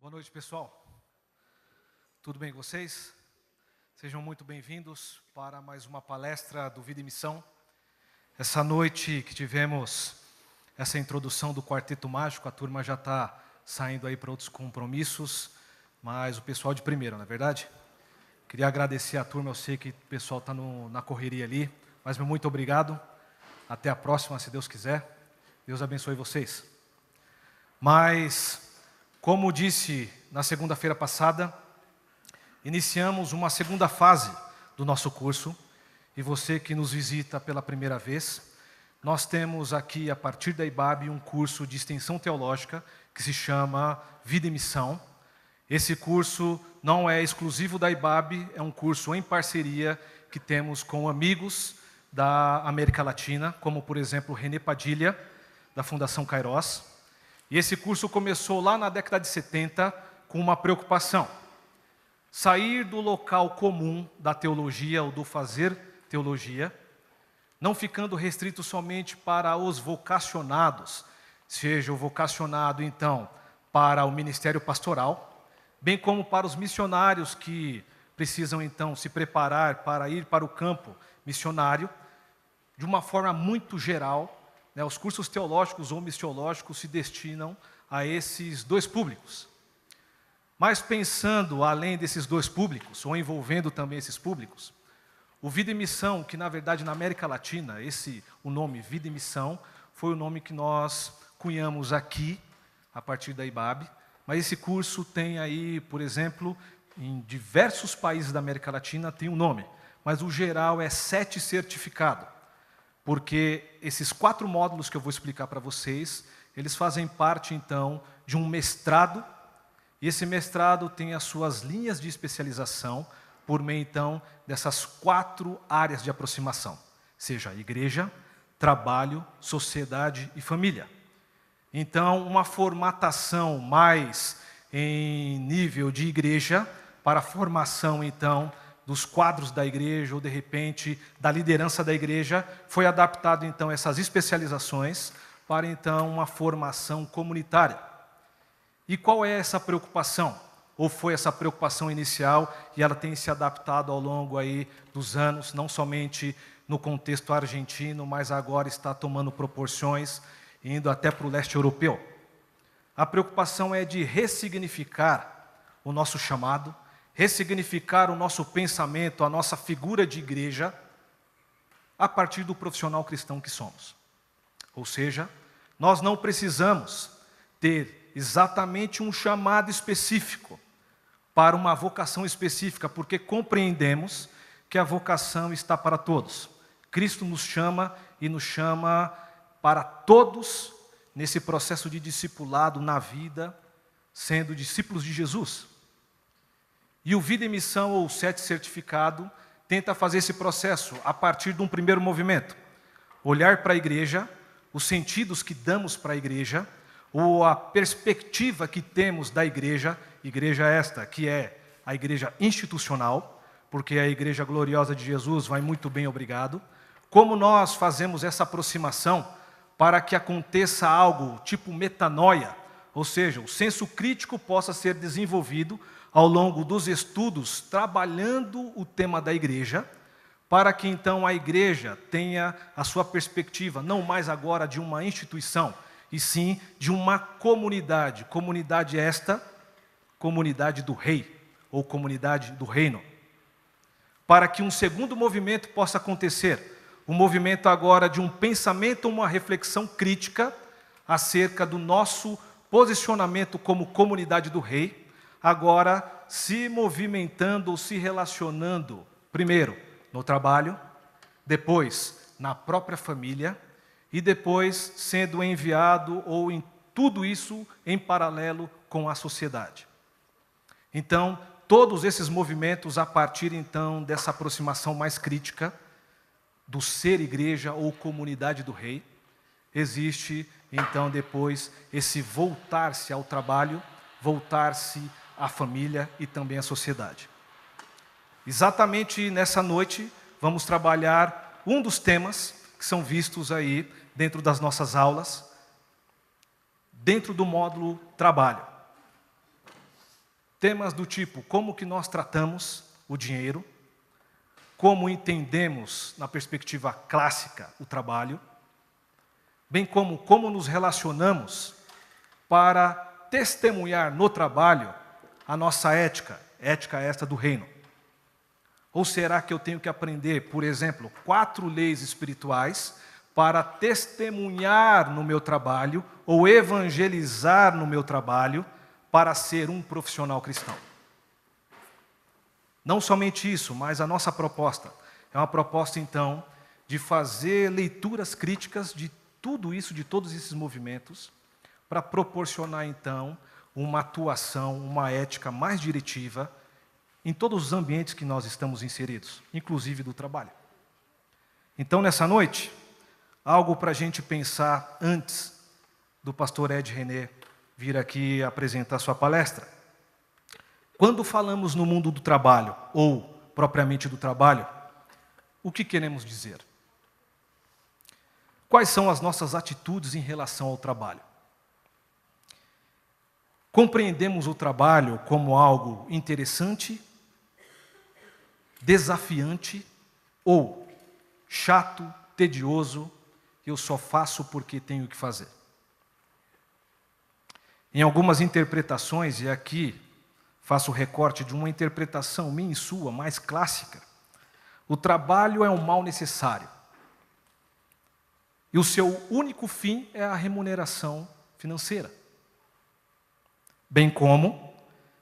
Boa noite, pessoal. Tudo bem com vocês? Sejam muito bem-vindos para mais uma palestra do Vida e Missão. Essa noite que tivemos essa introdução do Quarteto Mágico, a turma já está saindo aí para outros compromissos, mas o pessoal de primeiro, não é verdade? Queria agradecer a turma, eu sei que o pessoal está na correria ali, mas muito obrigado. Até a próxima, se Deus quiser. Deus abençoe vocês. Mas, como disse na segunda-feira passada, iniciamos uma segunda fase do nosso curso. E você que nos visita pela primeira vez, nós temos aqui, a partir da IBAB, um curso de extensão teológica que se chama Vida e Missão. Esse curso não é exclusivo da IBAB, é um curso em parceria que temos com amigos da América Latina, como, por exemplo, René Padilha, da Fundação Kairos. E esse curso começou lá na década de 70 com uma preocupação: sair do local comum da teologia ou do fazer teologia, não ficando restrito somente para os vocacionados, seja o vocacionado, então, para o ministério pastoral, bem como para os missionários que precisam, então, se preparar para ir para o campo missionário, de uma forma muito geral. Os cursos teológicos ou missiológicos se destinam a esses dois públicos. Mas pensando além desses dois públicos, ou envolvendo também esses públicos, o Vida e Missão, que na verdade na América Latina, o nome Vida e Missão, foi o nome que nós cunhamos aqui, a partir da IBAB, mas esse curso tem aí, por exemplo, em diversos países da América Latina tem um nome, mas o geral é 7 certificado. Porque esses 4 módulos que eu vou explicar para vocês, eles fazem parte, então, de um mestrado, e esse mestrado tem as suas linhas de especialização por meio, então, dessas 4 áreas de aproximação, seja igreja, trabalho, sociedade e família. Então, uma formatação mais em nível de igreja, para a formação, então, dos quadros da igreja, ou de repente, da liderança da igreja, foi adaptado então essas especializações para então uma formação comunitária. E qual é essa preocupação? Ou foi essa preocupação inicial e ela tem se adaptado ao longo aí dos anos, não somente no contexto argentino, mas agora está tomando proporções, indo até para o leste europeu. A preocupação é de ressignificar o nosso chamado, ressignificar o nosso pensamento, a nossa figura de igreja, a partir do profissional cristão que somos. Ou seja, nós não precisamos ter exatamente um chamado específico para uma vocação específica, porque compreendemos que a vocação está para todos. Cristo nos chama e nos chama para todos nesse processo de discipulado na vida, sendo discípulos de Jesus. E o Vida e Missão, ou 7 certificado, tenta fazer esse processo a partir de um primeiro movimento. Olhar para a igreja, os sentidos que damos para a igreja, ou a perspectiva que temos da igreja esta, que é a igreja institucional, porque a igreja gloriosa de Jesus vai muito bem, obrigado. Como nós fazemos essa aproximação para que aconteça algo tipo metanoia, ou seja, o senso crítico possa ser desenvolvido ao longo dos estudos, trabalhando o tema da igreja, para que então a igreja tenha a sua perspectiva, não mais agora de uma instituição, e sim de uma comunidade. Comunidade esta, comunidade do rei, ou comunidade do reino. Para que um segundo movimento possa acontecer, um movimento agora de um pensamento, uma reflexão crítica acerca do nosso posicionamento como comunidade do rei, agora se movimentando ou se relacionando, primeiro no trabalho, depois na própria família e depois sendo enviado ou em tudo isso em paralelo com a sociedade. Então, todos esses movimentos a partir então dessa aproximação mais crítica do ser igreja ou comunidade do rei, existe então depois esse voltar-se ao trabalho, voltar-se à família e também à sociedade. Exatamente nessa noite, vamos trabalhar um dos temas que são vistos aí dentro das nossas aulas, dentro do módulo trabalho. Temas do tipo, como que nós tratamos o dinheiro, como entendemos, na perspectiva clássica, o trabalho, bem como nos relacionamos para testemunhar no trabalho a nossa ética esta do reino. Ou será que eu tenho que aprender, por exemplo, 4 leis espirituais para testemunhar no meu trabalho ou evangelizar no meu trabalho para ser um profissional cristão? Não somente isso, mas a nossa proposta é uma proposta, então, de fazer leituras críticas de tudo isso, de todos esses movimentos, para proporcionar, então, uma atuação, uma ética mais diretiva em todos os ambientes que nós estamos inseridos, inclusive do trabalho. Então, nessa noite, algo para a gente pensar antes do pastor Ed René vir aqui apresentar sua palestra. Quando falamos no mundo do trabalho, ou propriamente do trabalho, o que queremos dizer? Quais são as nossas atitudes em relação ao trabalho? Compreendemos o trabalho como algo interessante, desafiante ou chato, tedioso, eu só faço porque tenho que fazer? Em algumas interpretações, e aqui faço o recorte de uma interpretação minha e sua, mais clássica, o trabalho é um mal necessário. E o seu único fim é a remuneração financeira. Bem como,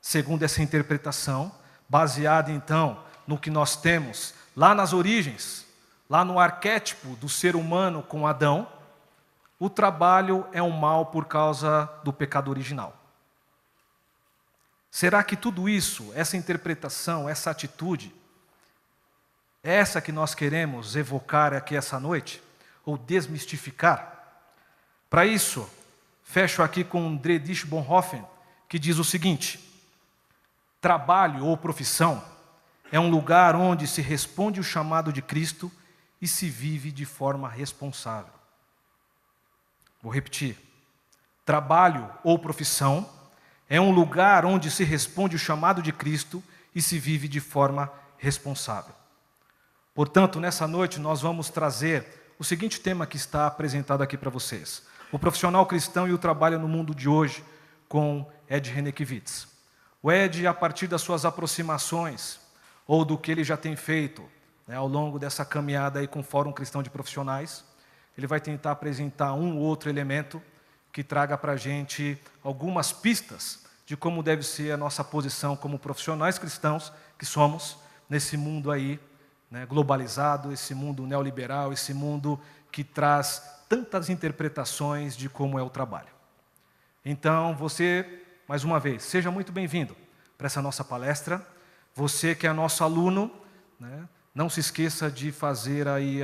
segundo essa interpretação, baseada então no que nós temos lá nas origens, lá no arquétipo do ser humano com Adão, o trabalho é um mal por causa do pecado original. Será que tudo isso, essa interpretação, essa atitude, é essa que nós queremos evocar aqui essa noite? Ou desmistificar? Para isso, fecho aqui com Dietrich Bonhoeffer, que diz o seguinte: trabalho ou profissão é um lugar onde se responde o chamado de Cristo e se vive de forma responsável. Vou repetir. Trabalho ou profissão é um lugar onde se responde o chamado de Cristo e se vive de forma responsável. Portanto, nessa noite nós vamos trazer o seguinte tema que está apresentado aqui para vocês: o profissional cristão e o trabalho no mundo de hoje, com Ed René Kivitz. O Ed, a partir das suas aproximações, ou do que ele já tem feito, ao longo dessa caminhada aí com o Fórum Cristão de Profissionais, ele vai tentar apresentar um ou outro elemento que traga para a gente algumas pistas de como deve ser a nossa posição como profissionais cristãos que somos nesse mundo aí, globalizado, esse mundo neoliberal, esse mundo que traz tantas interpretações de como é o trabalho. Então, você, mais uma vez, seja muito bem-vindo para essa nossa palestra. Você que é nosso aluno, não se esqueça de fazer aí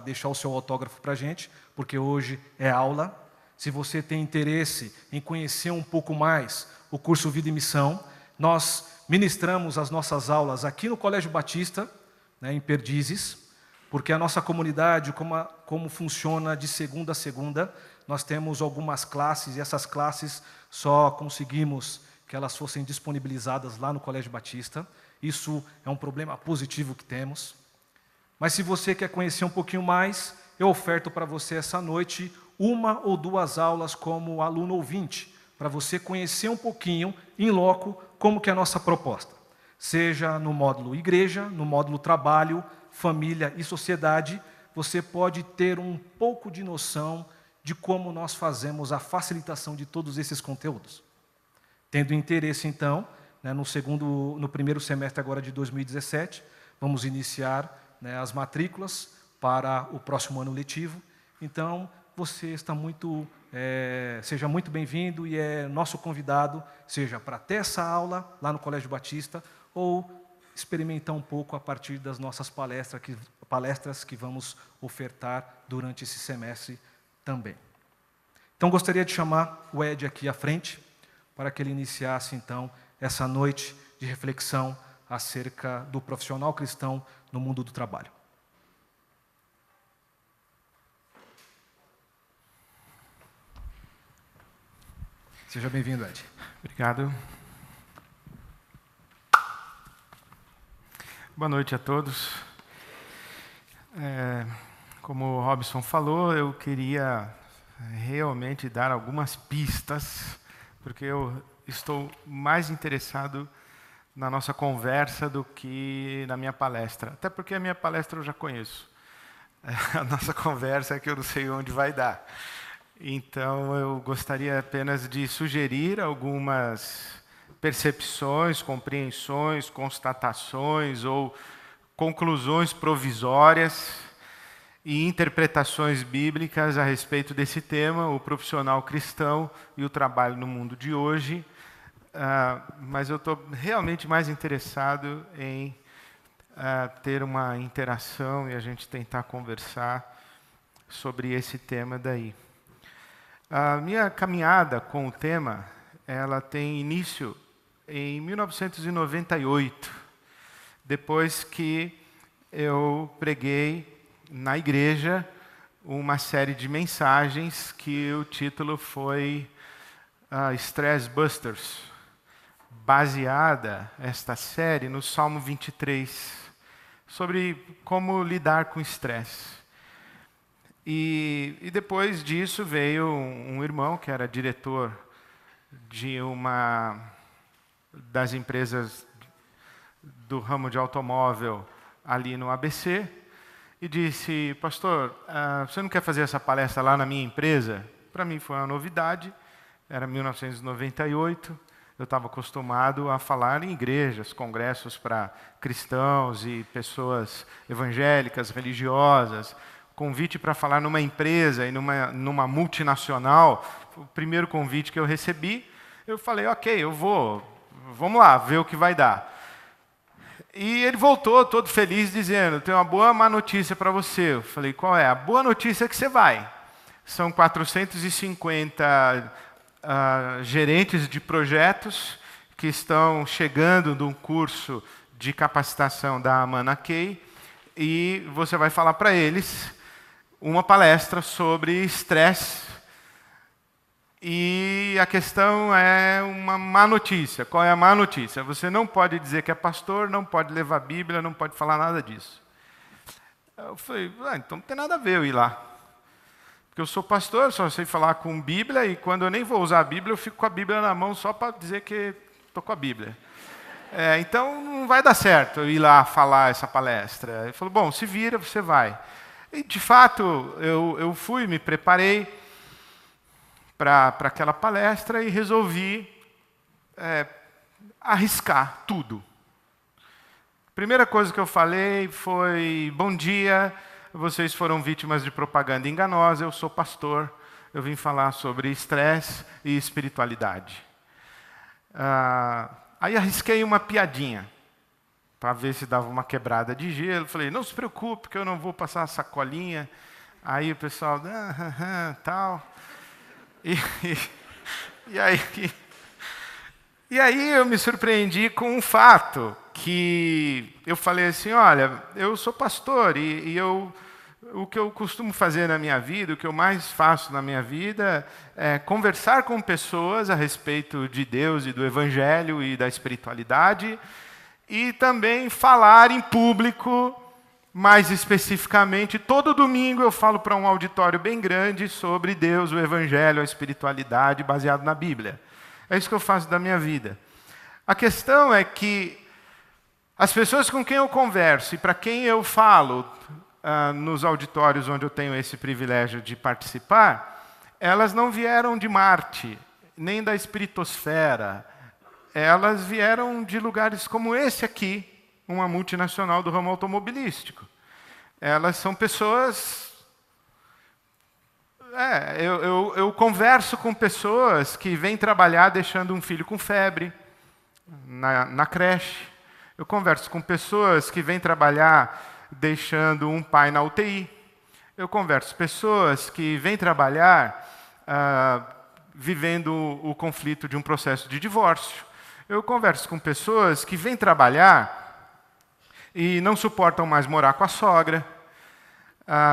deixar o seu autógrafo para a gente, porque hoje é aula. Se você tem interesse em conhecer um pouco mais o curso Vida e Missão, nós ministramos as nossas aulas aqui no Colégio Batista, em Perdizes, porque a nossa comunidade, como funciona de segunda a segunda, nós temos algumas classes, e essas classes só conseguimos que elas fossem disponibilizadas lá no Colégio Batista. Isso é um problema positivo que temos. Mas se você quer conhecer um pouquinho mais, eu oferto para você essa noite 1 ou 2 aulas como aluno ouvinte, para você conhecer um pouquinho, em loco, como que é a nossa proposta. Seja no módulo igreja, no módulo trabalho, família e sociedade, você pode ter um pouco de noção de como nós fazemos a facilitação de todos esses conteúdos. Tendo interesse, então, no primeiro semestre agora de 2017, vamos iniciar as matrículas para o próximo ano letivo. Então, você está seja muito bem-vindo e é nosso convidado, seja para ter essa aula lá no Colégio Batista ou experimentar um pouco a partir das nossas palestras que vamos ofertar durante esse semestre também. Então, gostaria de chamar o Ed aqui à frente, para que ele iniciasse, então, essa noite de reflexão acerca do profissional cristão no mundo do trabalho. Seja bem-vindo, Ed. Obrigado. Boa noite a todos. Como o Robson falou, eu queria realmente dar algumas pistas, porque eu estou mais interessado na nossa conversa do que na minha palestra. Até porque a minha palestra eu já conheço. A nossa conversa é que eu não sei onde vai dar. Então, eu gostaria apenas de sugerir algumas percepções, compreensões, constatações ou conclusões provisórias e interpretações bíblicas a respeito desse tema, o profissional cristão e o trabalho no mundo de hoje. Mas eu estou realmente mais interessado em ter uma interação e a gente tentar conversar sobre esse tema daí. A minha caminhada com o tema, ela tem início em 1998, depois que eu preguei na igreja uma série de mensagens que o título foi Stress Busters, baseada esta série no Salmo 23, sobre como lidar com estresse. E depois disso veio um irmão que era diretor de uma das empresas do ramo de automóvel ali no ABC e disse: pastor, você não quer fazer essa palestra lá na minha empresa? Para mim foi uma novidade, era 1998, eu estava acostumado a falar em igrejas, congressos para cristãos e pessoas evangélicas, religiosas. Convite para falar numa empresa e numa multinacional, o primeiro convite que eu recebi, eu falei, ok, eu vou, vamos lá, ver o que vai dar. E ele voltou todo feliz, dizendo, tenho uma boa má notícia para você. Eu falei, qual é? A boa notícia é que você vai. São 450 gerentes de projetos que estão chegando de um curso de capacitação da Amana Key, e você vai falar para eles uma palestra sobre estresse. E a questão é uma má notícia. Qual é a má notícia? Você não pode dizer que é pastor, não pode levar a Bíblia, não pode falar nada disso. Eu falei, então não tem nada a ver eu ir lá. Porque eu sou pastor, só sei falar com Bíblia, e quando eu nem vou usar a Bíblia, eu fico com a Bíblia na mão só para dizer que estou com a Bíblia. Então não vai dar certo eu ir lá falar essa palestra. Ele falou, bom, se vira, você vai. E, de fato, eu fui, me preparei para aquela palestra e resolvi arriscar tudo. A primeira coisa que eu falei foi, bom dia, vocês foram vítimas de propaganda enganosa, eu sou pastor, eu vim falar sobre estresse e espiritualidade. Aí arrisquei uma piadinha, para ver se dava uma quebrada de gelo. Falei, não se preocupe, que eu não vou passar a sacolinha. Aí o pessoal, tal. E aí eu me surpreendi com um fato, que eu falei assim, olha, eu sou pastor, o que eu costumo fazer na minha vida, o que eu mais faço na minha vida, é conversar com pessoas a respeito de Deus e do Evangelho e da espiritualidade, e também falar em público, mais especificamente, todo domingo eu falo para um auditório bem grande sobre Deus, o Evangelho, a espiritualidade, baseado na Bíblia. É isso que eu faço da minha vida. A questão é que as pessoas com quem eu converso e para quem eu falo nos auditórios onde eu tenho esse privilégio de participar, elas não vieram de Marte, nem da espiritosfera. Elas vieram de lugares como esse aqui, uma multinacional do ramo automobilístico. Elas são pessoas... Eu converso com pessoas que vêm trabalhar deixando um filho com febre na creche. Eu converso com pessoas que vêm trabalhar deixando um pai na UTI. Eu converso com pessoas que vêm trabalhar vivendo o conflito de um processo de divórcio. Eu converso com pessoas que vêm trabalhar e não suportam mais morar com a sogra.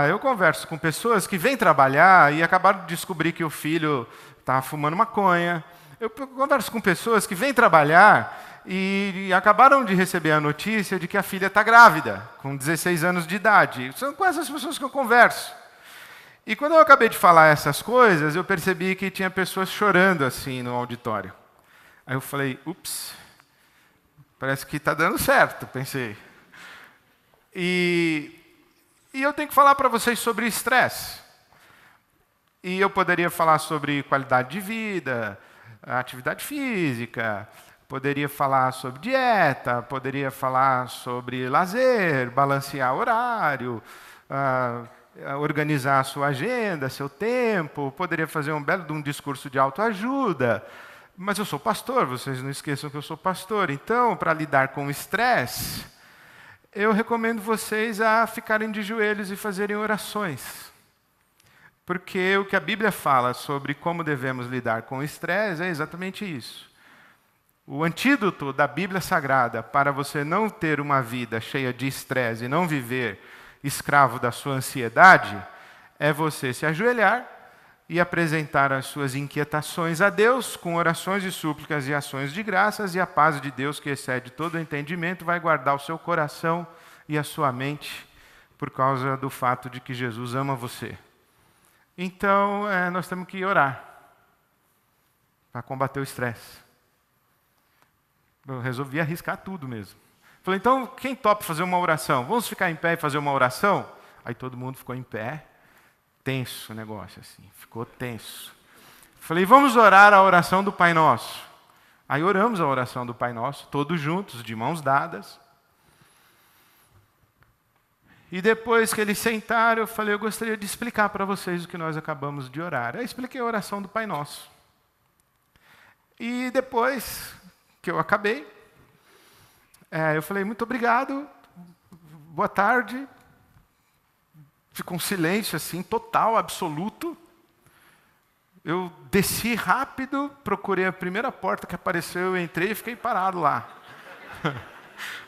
Eu converso com pessoas que vêm trabalhar e acabaram de descobrir que o filho está fumando maconha. Eu converso com pessoas que vêm trabalhar e acabaram de receber a notícia de que a filha está grávida, com 16 anos de idade. São com essas pessoas que eu converso. E quando eu acabei de falar essas coisas, eu percebi que tinha pessoas chorando assim no auditório. Aí eu falei, ups, parece que está dando certo, pensei. E eu tenho que falar para vocês sobre estresse. E eu poderia falar sobre qualidade de vida, atividade física, poderia falar sobre dieta, poderia falar sobre lazer, balancear horário, organizar a sua agenda, seu tempo, poderia fazer um belo de um discurso de autoajuda. Mas eu sou pastor, vocês não esqueçam que eu sou pastor. Então, para lidar com o estresse, eu recomendo vocês a ficarem de joelhos e fazerem orações. Porque o que a Bíblia fala sobre como devemos lidar com o estresse é exatamente isso. O antídoto da Bíblia Sagrada para você não ter uma vida cheia de estresse e não viver escravo da sua ansiedade é você se ajoelhar e apresentar as suas inquietações a Deus com orações e súplicas e ações de graças, e a paz de Deus, que excede todo o entendimento, vai guardar o seu coração e a sua mente por causa do fato de que Jesus ama você. Então, nós temos que orar para combater o estresse. Eu resolvi arriscar tudo mesmo. Falei, então, quem topa fazer uma oração? Vamos ficar em pé e fazer uma oração? Aí todo mundo ficou em pé. Tenso o negócio, assim. Ficou tenso. Falei, vamos orar a oração do Pai Nosso. Aí oramos a oração do Pai Nosso, todos juntos, de mãos dadas. E depois que eles sentaram, eu falei, eu gostaria de explicar para vocês o que nós acabamos de orar. Eu expliquei a oração do Pai Nosso. E depois que eu acabei, eu falei, muito obrigado, boa tarde. Ficou um silêncio assim, total, absoluto. Eu desci rápido, procurei a primeira porta que apareceu, eu entrei e fiquei parado lá.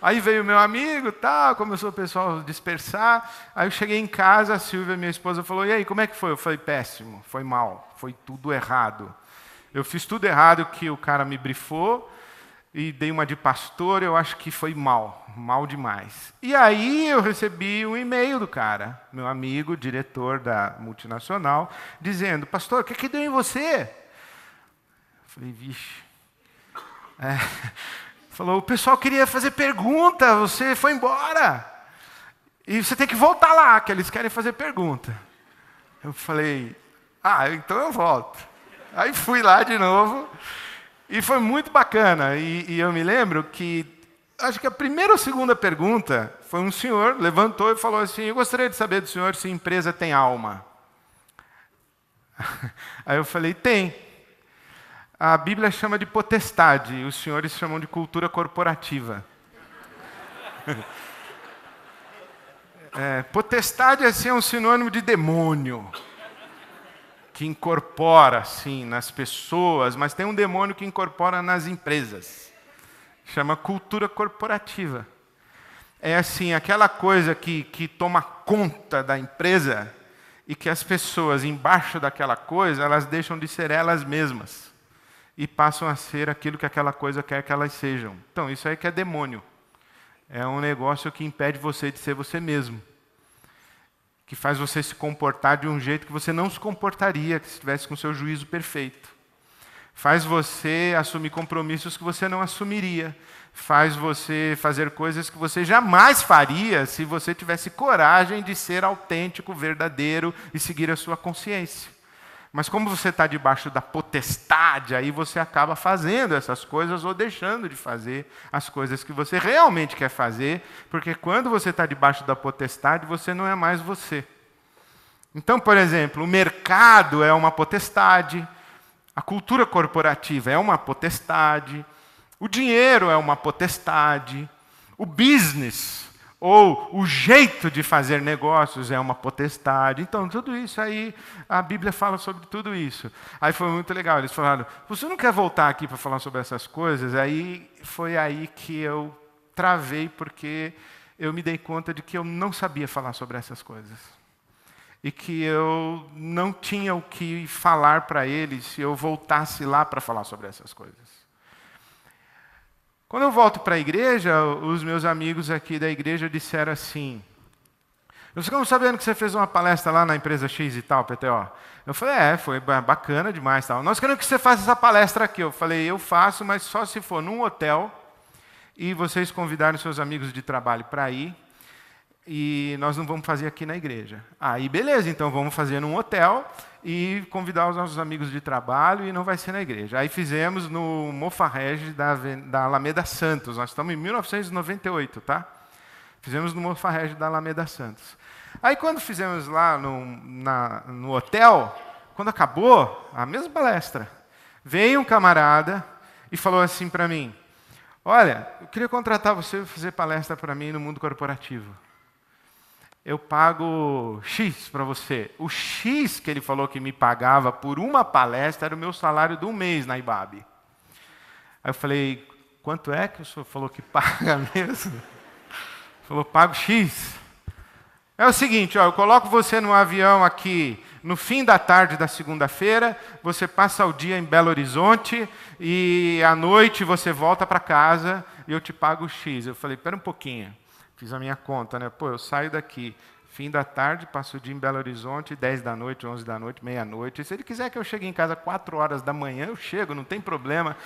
Aí veio meu amigo, começou o pessoal a dispersar. Aí eu cheguei em casa, a Silvia, minha esposa, falou, e aí, como é que foi? Eu falei, péssimo, foi mal, foi tudo errado. Eu fiz tudo errado que o cara me brifou e dei uma de pastor, eu acho que foi mal demais. E aí eu recebi um e-mail do cara, meu amigo, diretor da multinacional, dizendo, pastor, o que deu em você? Eu falei, vixe. Falou, o pessoal queria fazer pergunta, você foi embora. E você tem que voltar lá, que eles querem fazer pergunta. Eu falei, então eu volto. Aí fui lá de novo, e foi muito bacana. E eu me lembro que, acho que a primeira ou segunda pergunta foi um senhor, levantou e falou assim, eu gostaria de saber do senhor se a empresa tem alma. Aí eu falei, tem. A Bíblia chama de potestade, e os senhores chamam de cultura corporativa. Potestade assim, é um sinônimo de demônio, que incorpora assim, nas pessoas, mas tem um demônio que incorpora nas empresas. Chama cultura corporativa. É assim, aquela coisa que toma conta da empresa e que as pessoas embaixo daquela coisa, elas deixam de ser elas mesmas e passam a ser aquilo que aquela coisa quer que elas sejam. Então, isso aí que é demônio. É um negócio que impede você de ser você mesmo. Que faz você se comportar de um jeito que você não se comportaria se estivesse com o seu juízo perfeito. Faz você assumir compromissos que você não assumiria. Faz você fazer coisas que você jamais faria se você tivesse coragem de ser autêntico, verdadeiro e seguir a sua consciência. Mas como você está debaixo da potestade, aí você acaba fazendo essas coisas ou deixando de fazer as coisas que você realmente quer fazer, porque quando você está debaixo da potestade, você não é mais você. Então, por exemplo, o mercado é uma potestade, a cultura corporativa é uma potestade, o dinheiro é uma potestade, o business ou o jeito de fazer negócios é uma potestade. Então, tudo isso aí, a Bíblia fala sobre tudo isso. Aí foi muito legal, eles falaram, você não quer voltar aqui para falar sobre essas coisas? Aí foi aí que eu travei, porque eu me dei conta de que eu não sabia falar sobre essas coisas. E que eu não tinha o que falar para eles se eu voltasse lá para falar sobre essas coisas. Quando eu volto para a igreja, os meus amigos aqui da igreja disseram assim: nós ficamos sabendo que você fez uma palestra lá na empresa X e tal, PTO. Eu falei, foi bacana demais. Tal. Nós queremos que você faça essa palestra aqui. Eu falei, eu faço, mas só se for num hotel e vocês convidarem seus amigos de trabalho para ir, e nós não vamos fazer aqui na igreja. Aí, beleza, então vamos fazer num hotel e convidar os nossos amigos de trabalho e não vai ser na igreja. Aí fizemos no Mofarrege da Alameda Santos. Nós estamos em 1998, tá? Fizemos no Mofarrege da Alameda Santos. Aí, quando fizemos lá no hotel, quando acabou a mesma palestra, veio um camarada e falou assim para mim: olha, eu queria contratar você para fazer palestra para mim no mundo corporativo. Eu pago X para você. O X que ele falou que me pagava por uma palestra era o meu salário de um mês na IBAB. Aí eu falei, quanto é que o senhor falou que paga mesmo? Ele falou, pago X. É o seguinte, eu coloco você num avião aqui no fim da tarde da segunda-feira, você passa o dia em Belo Horizonte e à noite você volta para casa e eu te pago X. Eu falei, espera um pouquinho. Fiz a minha conta, né? Pô, eu saio daqui, fim da tarde, passo o dia em Belo Horizonte, 10 da noite, 11 da noite, meia-noite. Se ele quiser que eu chegue em casa 4 horas da manhã, eu chego, não tem problema.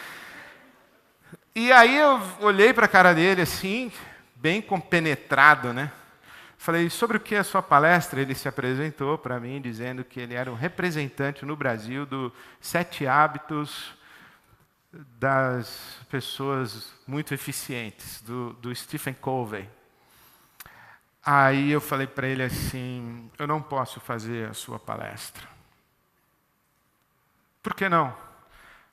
E aí eu olhei para a cara dele assim, bem compenetrado, né? Falei, sobre o que é a sua palestra? Ele se apresentou para mim, dizendo que ele era um representante no Brasil do 7 hábitos das pessoas muito eficientes, do Stephen Covey. Aí eu falei para ele assim, eu não posso fazer a sua palestra. Por que não?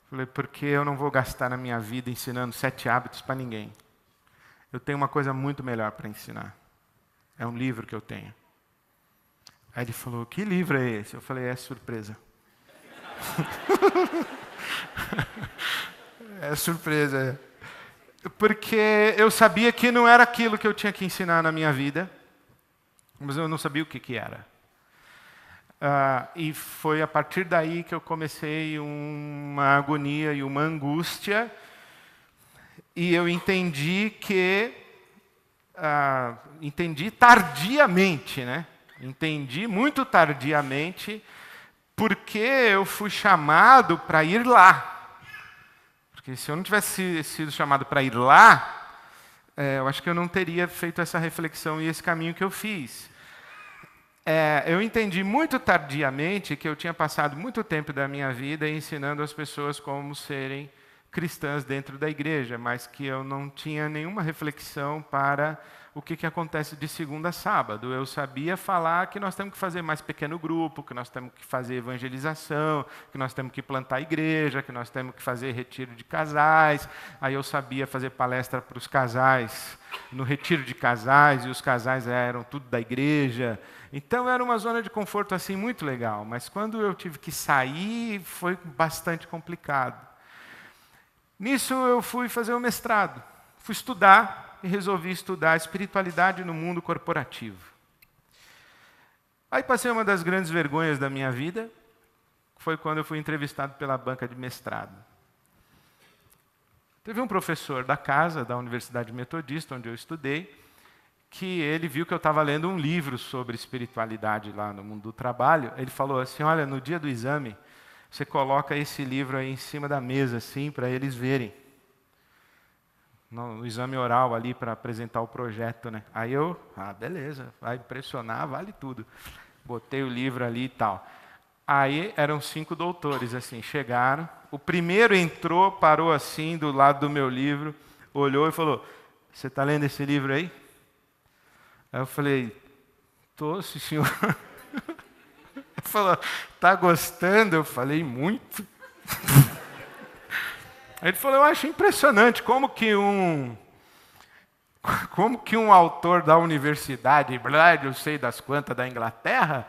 Falei, porque eu não vou gastar a minha vida ensinando 7 hábitos para ninguém. Eu tenho uma coisa muito melhor para ensinar. É um livro que eu tenho. Aí ele falou, que livro é esse? Eu falei, é surpresa. É surpresa. Porque eu sabia que não era aquilo que eu tinha que ensinar na minha vida, mas eu não sabia o que era. E foi a partir daí que eu comecei uma agonia e uma angústia, e eu entendi que entendi tardiamente, né? Entendi muito tardiamente porque eu fui chamado para ir lá. Porque se eu não tivesse sido chamado para ir lá, eu acho que eu não teria feito essa reflexão e esse caminho que eu fiz. Eu entendi muito tardiamente que eu tinha passado muito tempo da minha vida ensinando as pessoas como serem cristãs dentro da igreja, mas que eu não tinha nenhuma reflexão para o que acontece de segunda a sábado. Eu sabia falar que nós temos que fazer mais pequeno grupo, que nós temos que fazer evangelização, que nós temos que plantar igreja, que nós temos que fazer retiro de casais. Aí eu sabia fazer palestra para os casais no retiro de casais, e os casais eram tudo da igreja. Então era uma zona de conforto assim muito legal, mas quando eu tive que sair foi bastante complicado. Nisso eu fui fazer o mestrado, fui estudar e resolvi estudar espiritualidade no mundo corporativo. Aí passei uma das grandes vergonhas da minha vida, foi quando eu fui entrevistado pela banca de mestrado. Teve um professor da casa, da Universidade Metodista, onde eu estudei, que ele viu que eu estava lendo um livro sobre espiritualidade lá no mundo do trabalho. Ele falou assim, olha, no dia do exame, você coloca esse livro aí em cima da mesa, assim, para eles verem. No exame oral ali, para apresentar o projeto, né? Aí eu, beleza, vai impressionar, vale tudo. Botei o livro ali e tal. Aí eram 5 doutores, assim, chegaram. O primeiro entrou, parou assim, do lado do meu livro, olhou e falou, você está lendo esse livro aí? Aí eu falei, tô, sim, senhor. Ele falou, tá gostando? Eu falei, muito. Aí ele falou, eu acho impressionante como que um autor da universidade, eu sei das quantas, da Inglaterra,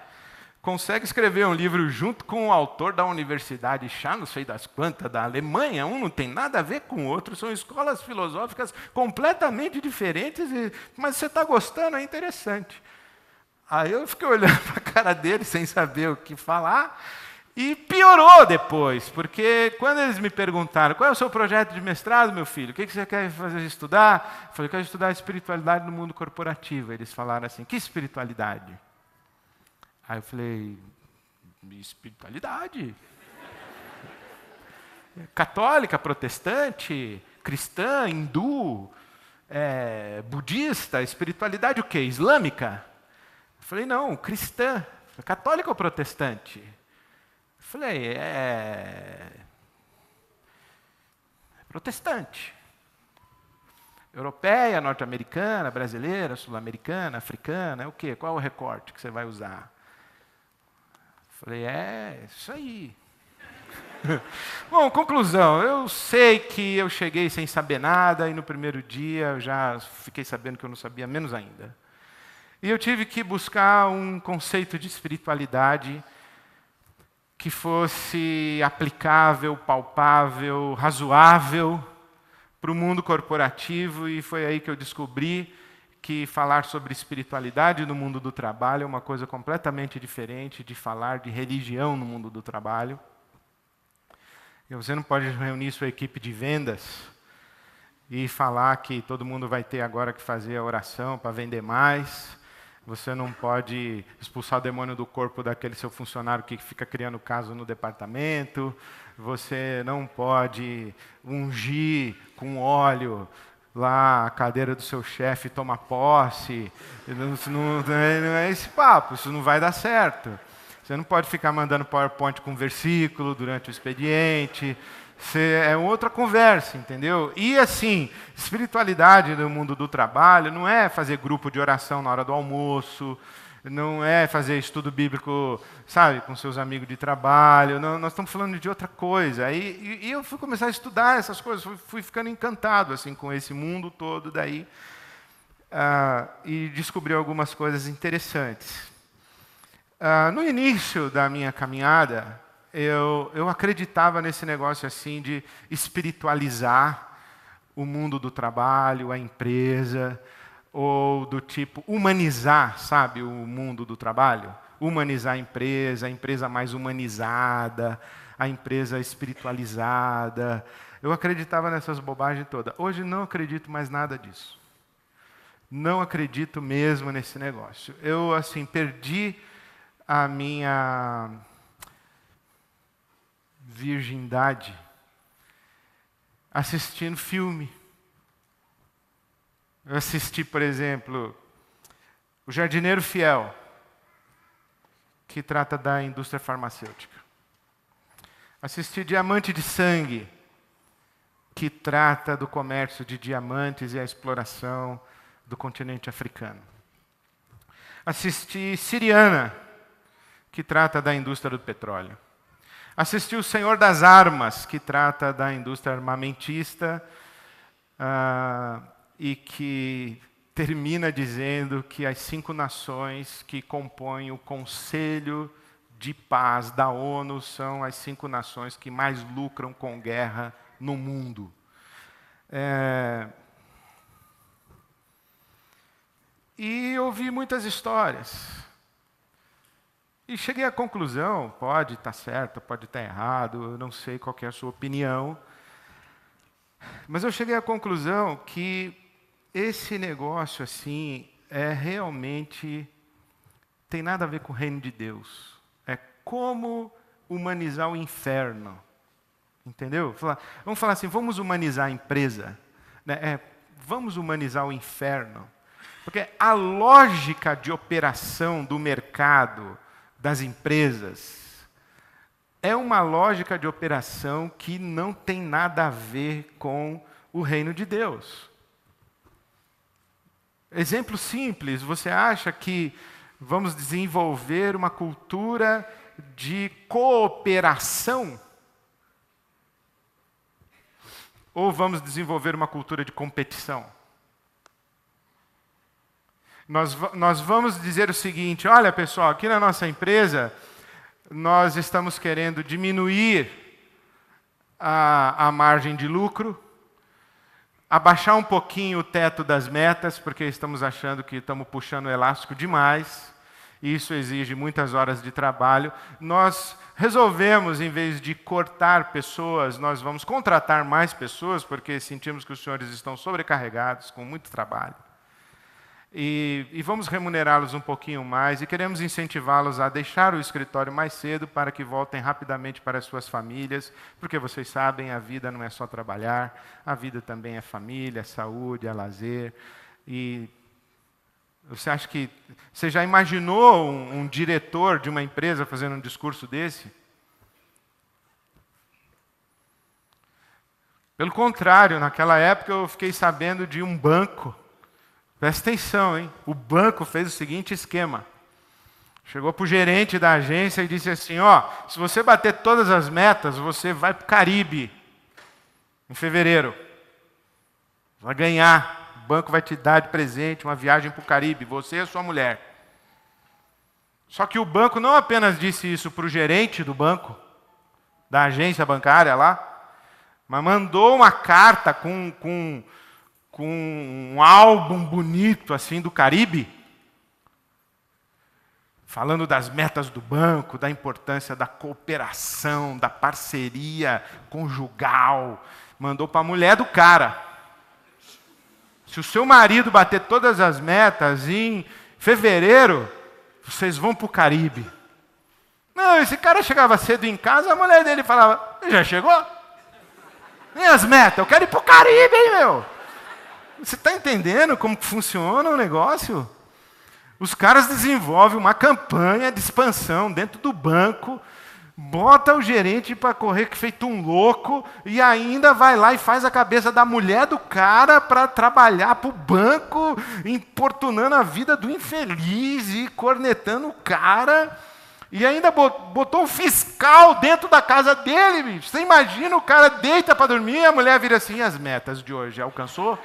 consegue escrever um livro junto com um autor da universidade, não sei das quantas, da Alemanha. Um não tem nada a ver com o outro, são escolas filosóficas completamente diferentes, mas você está gostando, é interessante. Aí eu fiquei olhando para a cara dele sem saber o que falar, E piorou depois, porque quando eles me perguntaram, qual é o seu projeto de mestrado, meu filho? O que você quer fazer estudar? Eu falei, eu quero estudar espiritualidade no mundo corporativo. Eles falaram assim, que espiritualidade? Aí eu falei, espiritualidade? Católica, protestante, cristã, hindu, budista, espiritualidade o quê? Islâmica? Eu falei, não, cristã. Católica ou protestante? Eu falei, protestante. Europeia, norte-americana, brasileira, sul-americana, africana, é o quê? Qual é o recorte que você vai usar? Eu falei, isso aí. Bom, conclusão, eu sei que eu cheguei sem saber nada e no primeiro dia eu já fiquei sabendo que eu não sabia menos ainda. E eu tive que buscar um conceito de espiritualidade que fosse aplicável, palpável, razoável para o mundo corporativo, e foi aí que eu descobri que falar sobre espiritualidade no mundo do trabalho é uma coisa completamente diferente de falar de religião no mundo do trabalho. E você não pode reunir sua equipe de vendas e falar que todo mundo vai ter agora que fazer a oração para vender mais. Você não pode expulsar o demônio do corpo daquele seu funcionário que fica criando caso no departamento. Você não pode ungir com óleo lá a cadeira do seu chefe e tomar posse. Não é esse papo, isso não vai dar certo. Você não pode ficar mandando PowerPoint com versículo durante o expediente. É outra conversa, entendeu? E assim, espiritualidade no mundo do trabalho não é fazer grupo de oração na hora do almoço, não é fazer estudo bíblico, sabe, com seus amigos de trabalho. Não, nós estamos falando de outra coisa. E eu fui começar a estudar essas coisas, fui ficando encantado assim com esse mundo todo daí, e descobri algumas coisas interessantes. No início da minha caminhada, eu acreditava nesse negócio assim de espiritualizar o mundo do trabalho, a empresa, ou do tipo humanizar, sabe, o mundo do trabalho, humanizar a empresa mais humanizada, a empresa espiritualizada. Eu acreditava nessas bobagens todas. Hoje não acredito mais nada disso. Não acredito mesmo nesse negócio. Eu assim perdi a minha virgindade assistindo filme. Eu assisti, por exemplo, O Jardineiro Fiel, que trata da indústria farmacêutica. Assisti Diamante de Sangue, que trata do comércio de diamantes e a exploração do continente africano. Assisti Siriana, que trata da indústria do petróleo. Assisti O Senhor das Armas, que trata da indústria armamentista, e que termina dizendo que as 5 nações que compõem o Conselho de Paz da ONU são as 5 nações que mais lucram com guerra no mundo. E ouvi muitas histórias. E cheguei à conclusão, pode estar certo, pode estar errado, eu não sei qual é a sua opinião, mas eu cheguei à conclusão que esse negócio assim realmente tem nada a ver com o reino de Deus. É como humanizar o inferno. Entendeu? Vamos falar assim, vamos humanizar a empresa, né? Vamos humanizar o inferno. Porque a lógica de operação do mercado, das empresas, é uma lógica de operação que não tem nada a ver com o reino de Deus. Exemplo simples, você acha que vamos desenvolver uma cultura de cooperação? Ou vamos desenvolver uma cultura de competição? Nós vamos dizer o seguinte, olha pessoal, aqui na nossa empresa, nós estamos querendo diminuir a margem de lucro, abaixar um pouquinho o teto das metas, porque estamos achando que estamos puxando o elástico demais, e isso exige muitas horas de trabalho. Nós resolvemos, em vez de cortar pessoas, nós vamos contratar mais pessoas, porque sentimos que os senhores estão sobrecarregados, com muito trabalho. E vamos remunerá-los um pouquinho mais e queremos incentivá-los a deixar o escritório mais cedo para que voltem rapidamente para as suas famílias, porque vocês sabem, a vida não é só trabalhar, a vida também é família, é saúde, é lazer. E você já imaginou um diretor de uma empresa fazendo um discurso desse? Pelo contrário, naquela época eu fiquei sabendo de um banco. Presta atenção, hein? O banco fez o seguinte esquema. Chegou para o gerente da agência e disse assim, se você bater todas as metas, você vai para o Caribe em fevereiro. Vai ganhar. O banco vai te dar de presente uma viagem para o Caribe, você e a sua mulher. Só que o banco não apenas disse isso para o gerente do banco, da agência bancária lá, mas mandou uma carta com um álbum bonito assim do Caribe, falando das metas do banco, da importância da cooperação, da parceria conjugal. Mandou para a mulher do cara. Se o seu marido bater todas as metas em fevereiro, vocês vão para o Caribe. Não, esse cara chegava cedo em casa, a mulher dele falava, já chegou? Nem as metas, eu quero ir para o Caribe, hein, meu? Você está entendendo como funciona o negócio? Os caras desenvolvem uma campanha de expansão dentro do banco, bota o gerente para correr feito um louco e ainda vai lá e faz a cabeça da mulher do cara para trabalhar para o banco, importunando a vida do infeliz e cornetando o cara. E ainda botou um fiscal dentro da casa dele, bicho. Você imagina, o cara deita para dormir e a mulher vira assim, as metas de hoje, alcançou?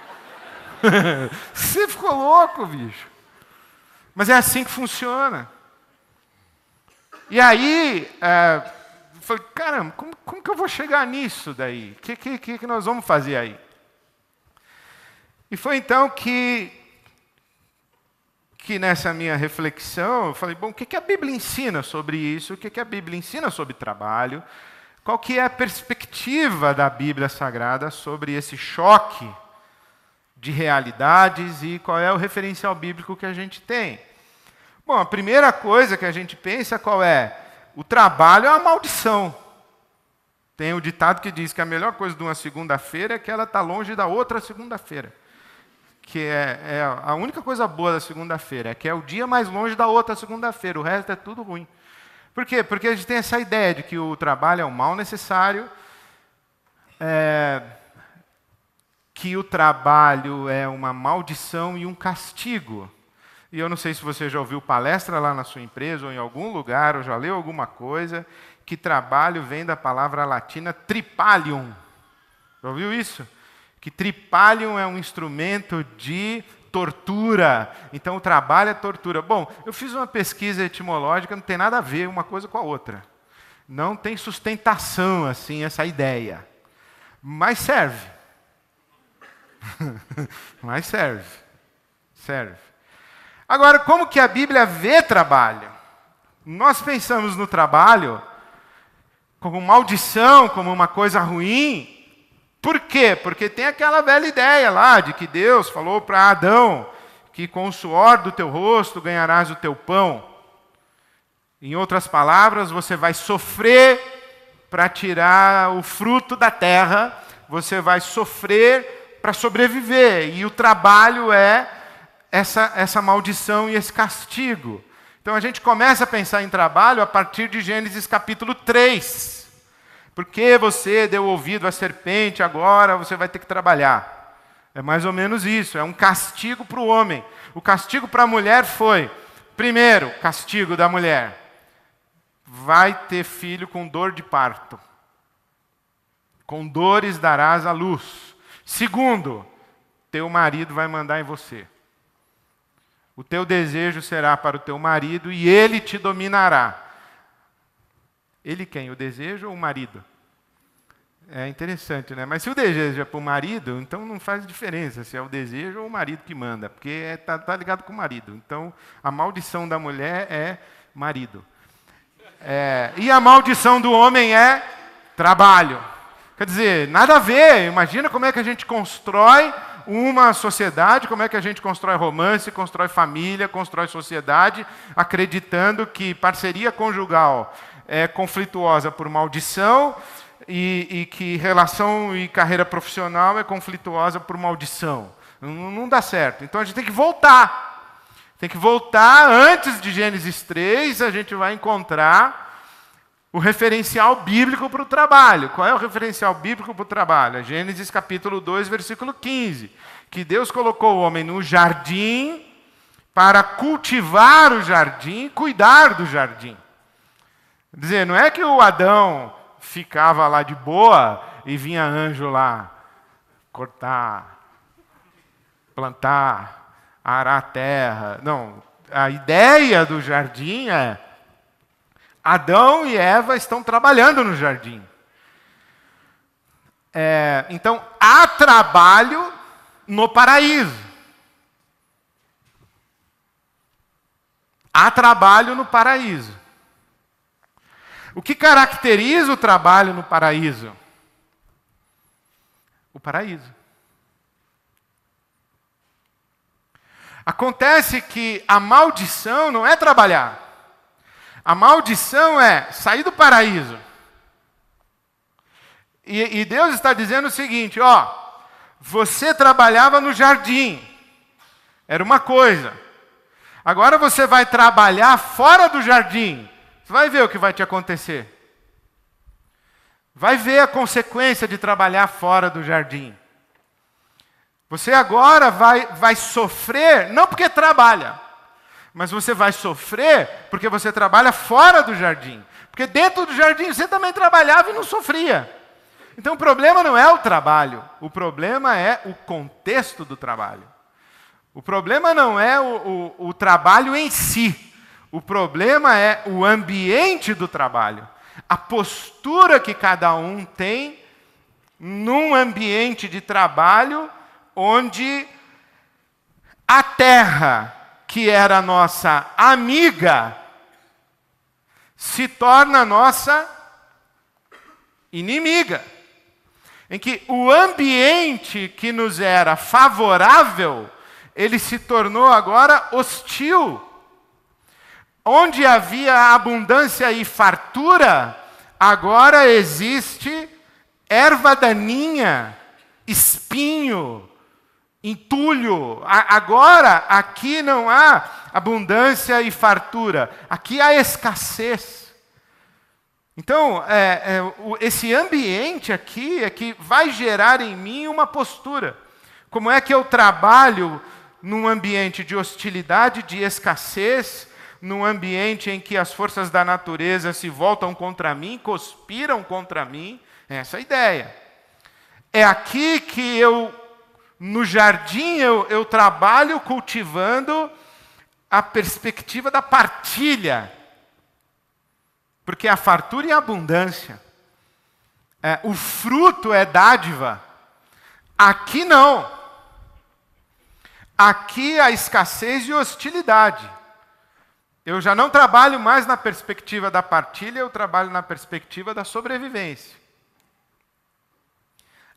Você ficou louco, bicho. Mas é assim que funciona. E aí, eu falei, caramba, como que eu vou chegar nisso daí? O que nós vamos fazer aí? E foi então que nessa minha reflexão, eu falei, bom, o que a Bíblia ensina sobre isso? O que a Bíblia ensina sobre trabalho? Qual que é a perspectiva da Bíblia Sagrada sobre esse choque de realidades e qual é o referencial bíblico que a gente tem? Bom, a primeira coisa que a gente pensa qual é? O trabalho é uma maldição. Tem o ditado que diz que a melhor coisa de uma segunda-feira é que ela está longe da outra segunda-feira. Que é a única coisa boa da segunda-feira, é que é o dia mais longe da outra segunda-feira, o resto é tudo ruim. Por quê? Porque a gente tem essa ideia de que o trabalho é um mal necessário, que o trabalho é uma maldição e um castigo. E eu não sei se você já ouviu palestra lá na sua empresa ou em algum lugar, ou já leu alguma coisa, que trabalho vem da palavra latina tripalium. Já ouviu isso? Que tripalium é um instrumento de tortura. Então, o trabalho é tortura. Bom, eu fiz uma pesquisa etimológica, não tem nada a ver uma coisa com a outra. Não tem sustentação, assim, essa ideia. Mas serve. Mas serve. Serve. Agora, como que a Bíblia vê trabalho? Nós pensamos no trabalho como maldição, como uma coisa ruim. Por quê? Porque tem aquela velha ideia lá de que Deus falou para Adão que com o suor do teu rosto ganharás o teu pão. Em outras palavras, você vai sofrer para tirar o fruto da terra, você vai sofrer para sobreviver. E o trabalho é essa maldição e esse castigo. Então a gente começa a pensar em trabalho a partir de Gênesis capítulo 3. Porque você deu ouvido à serpente, agora você vai ter que trabalhar. É mais ou menos isso, é um castigo para o homem. O castigo para a mulher foi, primeiro, castigo da mulher. Vai ter filho com dor de parto. Com dores darás à luz. Segundo, teu marido vai mandar em você. O teu desejo será para o teu marido e ele te dominará. Ele quem? O desejo ou o marido? É interessante, né? Mas se o desejo é para o marido, então não faz diferença se é o desejo ou o marido que manda, porque está ligado com o marido. Então, a maldição da mulher é marido. E a maldição do homem é trabalho. Quer dizer, nada a ver. Imagina como é que a gente constrói uma sociedade, como é que a gente constrói romance, constrói família, constrói sociedade, acreditando que parceria conjugal é conflituosa por maldição e que relação e carreira profissional é conflituosa por maldição. Não dá certo. Então a gente tem que voltar. Tem que voltar antes de Gênesis 3, a gente vai encontrar o referencial bíblico para o trabalho. Qual é o referencial bíblico para o trabalho? É Gênesis capítulo 2, versículo 15. Que Deus colocou o homem no jardim para cultivar o jardim, cuidar do jardim. Quer dizer, não é que o Adão ficava lá de boa e vinha anjo lá cortar, plantar, arar a terra. Não, a ideia do jardim é Adão e Eva estão trabalhando no jardim. Então, há trabalho no paraíso. Há trabalho no paraíso. O que caracteriza o trabalho no paraíso? O paraíso. Acontece que a maldição não é trabalhar. A maldição é sair do paraíso. E Deus está dizendo o seguinte, você trabalhava no jardim. Era uma coisa. Agora você vai trabalhar fora do jardim. Você vai ver o que vai te acontecer. Vai ver a consequência de trabalhar fora do jardim. Você agora vai sofrer, não porque trabalha, mas você vai sofrer porque você trabalha fora do jardim. Porque dentro do jardim você também trabalhava e não sofria. Então o problema não é o trabalho, o problema é o contexto do trabalho. O problema não é o trabalho em si, o problema é o ambiente do trabalho. A postura que cada um tem num ambiente de trabalho onde a terra, que era nossa amiga, se torna nossa inimiga. Em que o ambiente que nos era favorável, ele se tornou agora hostil. Onde havia abundância e fartura, agora existe erva daninha, espinho, entulho. Agora, aqui não há abundância e fartura, aqui há escassez. Então, esse ambiente aqui é que vai gerar em mim uma postura. Como é que eu trabalho num ambiente de hostilidade, de escassez, num ambiente em que as forças da natureza se voltam contra mim, conspiram contra mim? Essa é a ideia. É aqui que no jardim, eu trabalho cultivando a perspectiva da partilha. Porque a fartura e a abundância. O fruto é dádiva. Aqui não. Aqui há escassez e hostilidade. Eu já não trabalho mais na perspectiva da partilha, eu trabalho na perspectiva da sobrevivência.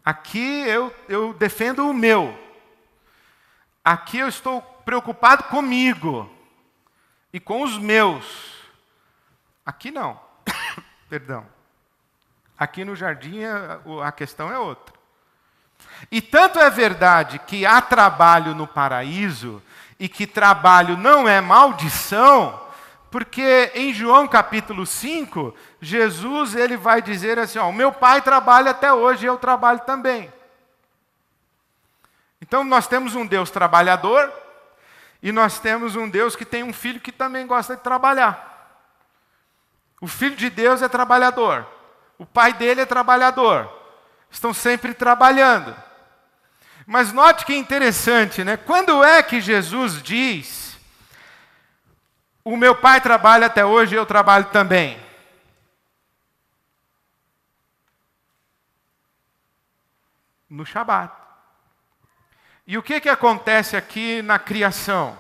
Aqui eu defendo o meu. Aqui eu estou preocupado comigo e com os meus. Aqui não. Perdão. Aqui no jardim a questão é outra. E tanto é verdade que há trabalho no paraíso e que trabalho não é maldição, porque em João capítulo 5, Jesus ele vai dizer assim, o meu pai trabalha até hoje e eu trabalho também. Então nós temos um Deus trabalhador e nós temos um Deus que tem um filho que também gosta de trabalhar. O filho de Deus é trabalhador. O pai dele é trabalhador. Estão sempre trabalhando. Mas note que interessante, né? Quando é que Jesus diz: o meu pai trabalha até hoje e eu trabalho também? No Shabat. E o que acontece aqui na criação?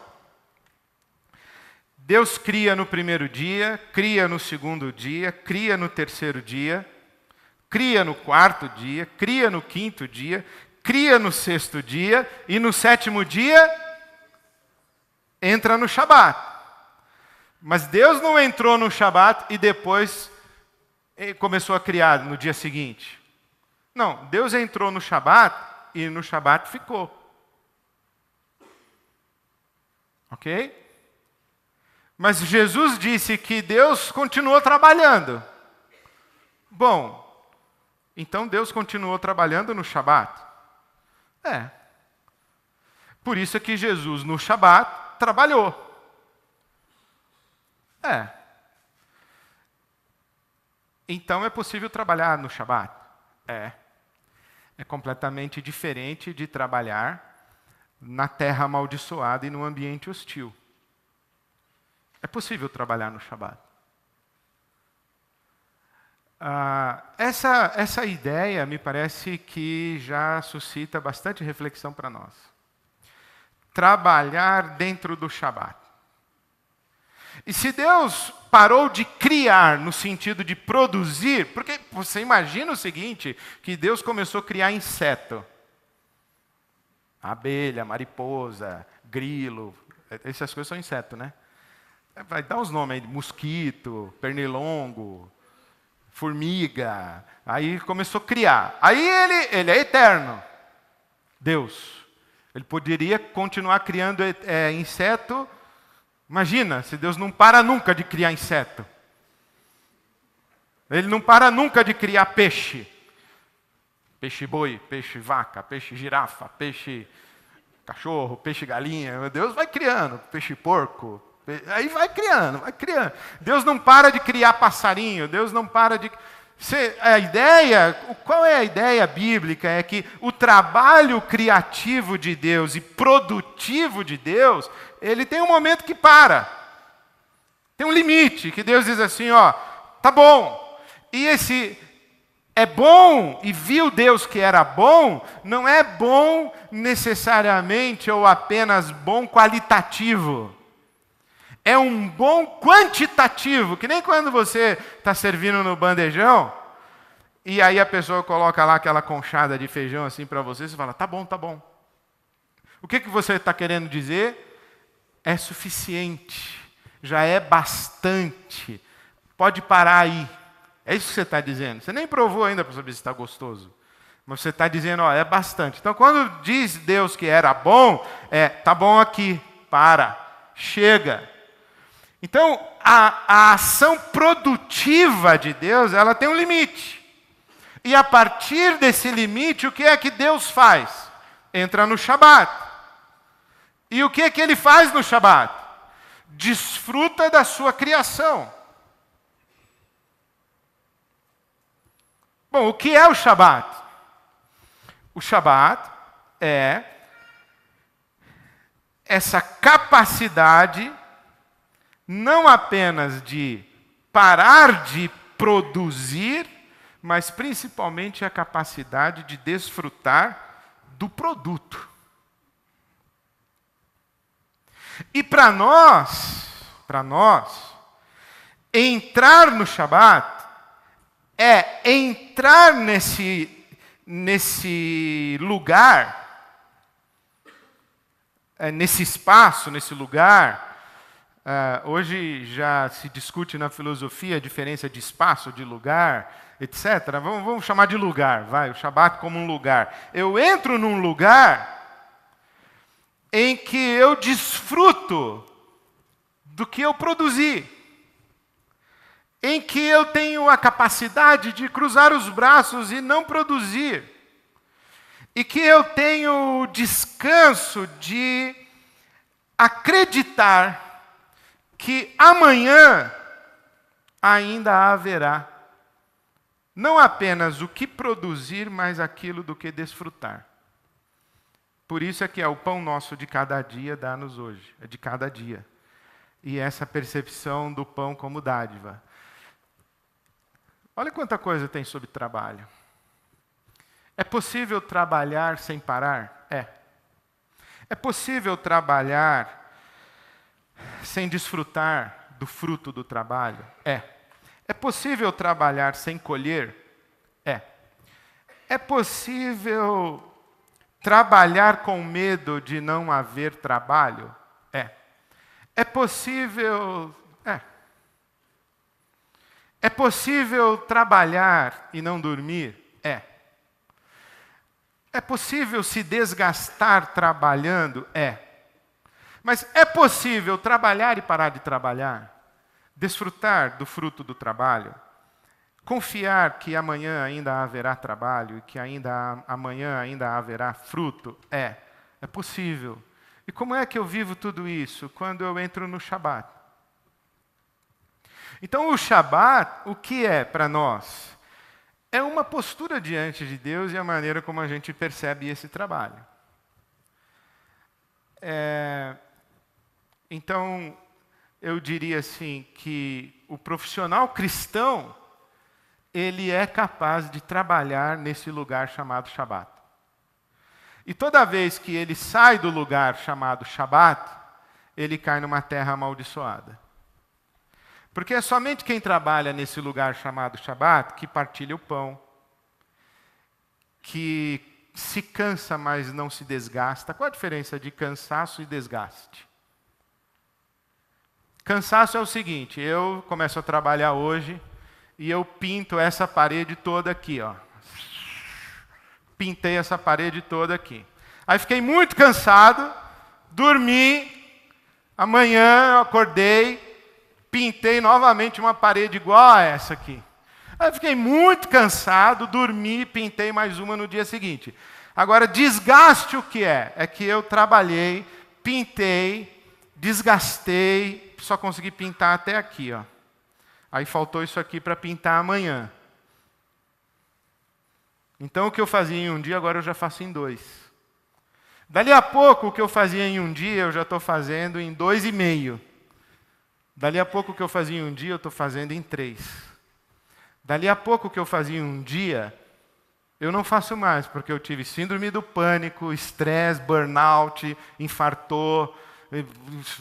Deus cria no primeiro dia, cria no segundo dia, cria no terceiro dia, cria no quarto dia, cria no quinto dia, cria no sexto dia e no sétimo dia entra no Shabat. Mas Deus não entrou no Shabat e depois começou a criar no dia seguinte. Não, Deus entrou no Shabat e no Shabat ficou. Ok? Mas Jesus disse que Deus continuou trabalhando. Bom, então Deus continuou trabalhando no Shabat? Por isso é que Jesus no Shabat trabalhou. Então é possível trabalhar no Shabat? É completamente diferente de trabalhar na terra amaldiçoada e no ambiente hostil. É possível trabalhar no Shabat. Essa ideia me parece que já suscita bastante reflexão para nós. Trabalhar dentro do Shabat. E se Deus parou de criar no sentido de produzir, porque você imagina o seguinte, que Deus começou a criar inseto. Abelha, mariposa, grilo, essas coisas são insetos, né? Vai dar uns nomes aí, mosquito, pernilongo, formiga. Aí começou a criar. Aí ele é eterno. Deus. Ele poderia continuar criando inseto. Imagina, se Deus não para nunca de criar inseto. Ele não para nunca de criar peixe. Peixe boi, peixe vaca, peixe girafa, peixe cachorro, peixe galinha. Deus vai criando, peixe porco. Aí vai criando, vai criando. Deus não para de criar passarinho, Deus não para de... Qual é a ideia bíblica? É que o trabalho criativo de Deus e produtivo de Deus, ele tem um momento que para. Tem um limite, que Deus diz assim, tá bom. E esse é bom, e viu Deus que era bom, não é bom necessariamente ou apenas bom qualitativo. É um bom quantitativo, que nem quando você está servindo no bandejão, e aí a pessoa coloca lá aquela conchada de feijão assim para você, você fala, tá bom, tá bom. O que você está querendo dizer? É suficiente, já é bastante, pode parar aí. É isso que você está dizendo. Você nem provou ainda para saber se está gostoso. Mas você está dizendo, é bastante. Então, quando diz Deus que era bom, tá bom aqui, para, chega. Então, a ação produtiva de Deus, ela tem um limite. E a partir desse limite, o que é que Deus faz? Entra no Shabat. E o que é que ele faz no Shabat? Desfruta da sua criação. Bom, o que é o Shabat? O Shabat é essa capacidade não apenas de parar de produzir, mas principalmente a capacidade de desfrutar do produto. E para nós, entrar no Shabat é entrar nesse lugar, nesse espaço, nesse lugar. Hoje já se discute na filosofia a diferença de espaço, de lugar, etc. Vamos chamar de lugar, o Shabat como um lugar. Eu entro num lugar em que eu desfruto do que eu produzi, em que eu tenho a capacidade de cruzar os braços e não produzir, e que eu tenho o descanso de acreditar que amanhã ainda haverá não apenas o que produzir, mas aquilo do que desfrutar. Por isso é que é o pão nosso de cada dia dá-nos hoje, é de cada dia. E essa percepção do pão como dádiva. Olha quanta coisa tem sobre trabalho. É possível trabalhar sem parar? É. É possível trabalhar sem desfrutar do fruto do trabalho? É. É possível trabalhar sem colher? É. É possível trabalhar com medo de não haver trabalho? É. É possível... É possível trabalhar e não dormir? É. É possível se desgastar trabalhando? É. Mas é possível trabalhar e parar de trabalhar? Desfrutar do fruto do trabalho? Confiar que amanhã ainda haverá trabalho e que amanhã ainda haverá fruto? É. É possível. E como é que eu vivo tudo isso? Quando eu entro no Shabat. Então, o Shabat, o que é para nós? É uma postura diante de Deus e a maneira como a gente percebe esse trabalho. Então, eu diria assim, que o profissional cristão, ele é capaz de trabalhar nesse lugar chamado Shabat. E toda vez que ele sai do lugar chamado Shabat, ele cai numa terra amaldiçoada. Porque é somente quem trabalha nesse lugar chamado Shabat que partilha o pão, que se cansa, mas não se desgasta. Qual a diferença de cansaço e desgaste? Cansaço é o seguinte, eu começo a trabalhar hoje e eu pinto essa parede toda aqui, ó. Pintei essa parede toda aqui. Aí fiquei muito cansado, dormi, amanhã eu acordei, pintei novamente uma parede igual a essa aqui. Aí fiquei muito cansado, dormi, pintei mais uma no dia seguinte. Agora, desgaste o que é? É que eu trabalhei, pintei, desgastei, só consegui pintar até aqui, ó. Aí faltou isso aqui para pintar amanhã. Então, o que eu fazia em um dia, agora eu já faço em 2. Dali a pouco, o que eu fazia em um dia, eu já estou fazendo em 2,5. Dali a pouco, o que eu fazia em um dia, eu estou fazendo em 3. Dali a pouco, o que eu fazia em um dia, eu não faço mais, porque eu tive síndrome do pânico, estresse, burnout, infartou,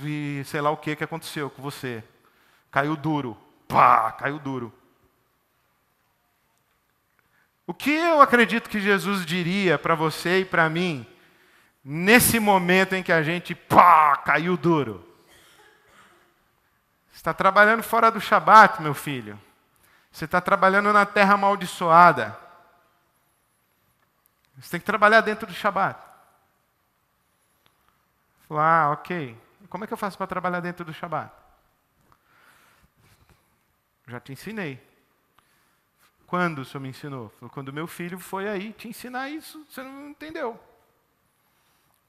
e sei lá o que aconteceu com você. Caiu duro. Pá, caiu duro. O que eu acredito que Jesus diria para você e para mim, nesse momento em que a gente, pá, caiu duro? Você está trabalhando fora do Shabat, meu filho. Você está trabalhando na terra amaldiçoada. Você tem que trabalhar dentro do Shabat. Falar, ok. Como é que eu faço para trabalhar dentro do Shabat? Já te ensinei. Quando o senhor me ensinou? Quando meu filho foi aí te ensinar isso, você não entendeu.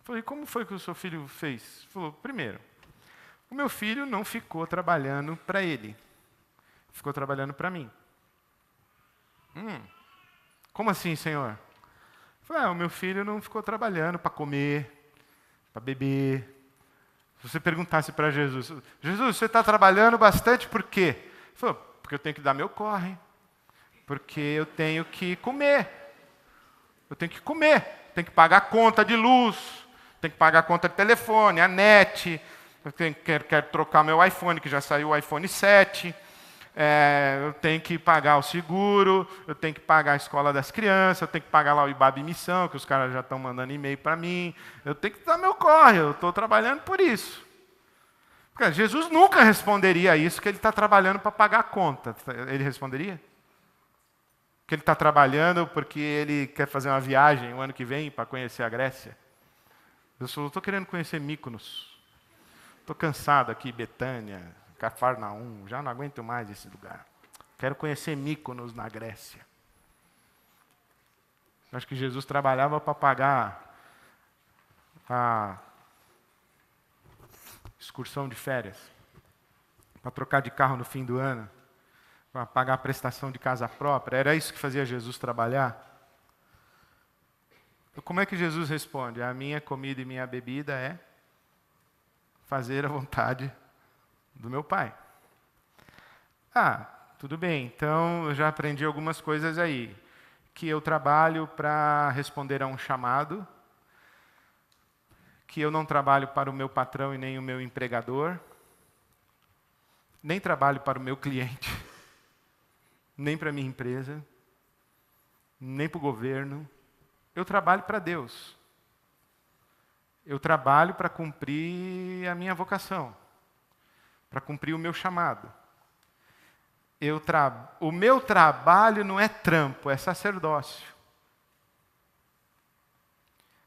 Falei, como foi que o seu filho fez? Falou, primeiro, o meu filho não ficou trabalhando para ele. Ficou trabalhando para mim. Como assim, Senhor? Falei, o meu filho não ficou trabalhando para comer, para beber. Se você perguntasse para Jesus, Jesus, você está trabalhando bastante por quê? Ele falou, porque eu tenho que dar meu corre. Porque eu tenho que comer. Eu tenho que comer. Tenho que pagar a conta de luz. Tenho que pagar a conta de telefone, a net. Eu quero trocar meu iPhone, que já saiu o iPhone 7. Eu tenho que pagar o seguro. Eu tenho que pagar a escola das crianças. Eu tenho que pagar lá o IBAB Missão, que os caras já estão mandando e-mail para mim. Eu tenho que dar meu corre. Eu estou trabalhando por isso. Porque Jesus nunca responderia isso, que ele está trabalhando para pagar a conta. Ele responderia? Que ele está trabalhando porque ele quer fazer uma viagem o ano que vem para conhecer a Grécia. Eu só estou querendo conhecer Mykonos. Estou cansado aqui, Betânia, Cafarnaum, já não aguento mais esse lugar. Quero conhecer Mykonos na Grécia. Acho que Jesus trabalhava para pagar a excursão de férias, para trocar de carro no fim do ano, para pagar a prestação de casa própria. Era isso que fazia Jesus trabalhar? Então, como é que Jesus responde? A minha comida e minha bebida é fazer a vontade do meu Pai. Tudo bem, então eu já aprendi algumas coisas aí. Que eu trabalho para responder a um chamado, que eu não trabalho para o meu patrão e nem o meu empregador, nem trabalho para o meu cliente, nem para a minha empresa, nem para o governo. Eu trabalho para Deus. Eu trabalho para cumprir a minha vocação, para cumprir o meu chamado. O meu trabalho não é trampo, é sacerdócio.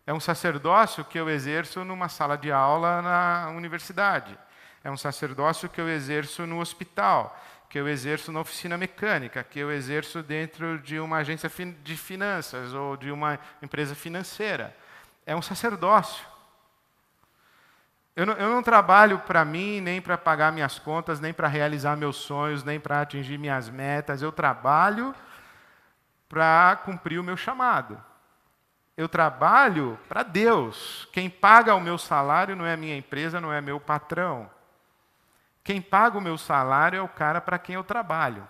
É um sacerdócio que eu exerço numa sala de aula na universidade. É um sacerdócio que eu exerço no hospital, que eu exerço na oficina mecânica, que eu exerço dentro de uma agência de finanças ou de uma empresa financeira. É um sacerdócio. Eu não trabalho para mim, nem para pagar minhas contas, nem para realizar meus sonhos, nem para atingir minhas metas. Eu trabalho para cumprir o meu chamado. Eu trabalho para Deus. Quem paga o meu salário não é a minha empresa, não é meu patrão. Quem paga o meu salário é o cara para quem eu trabalho.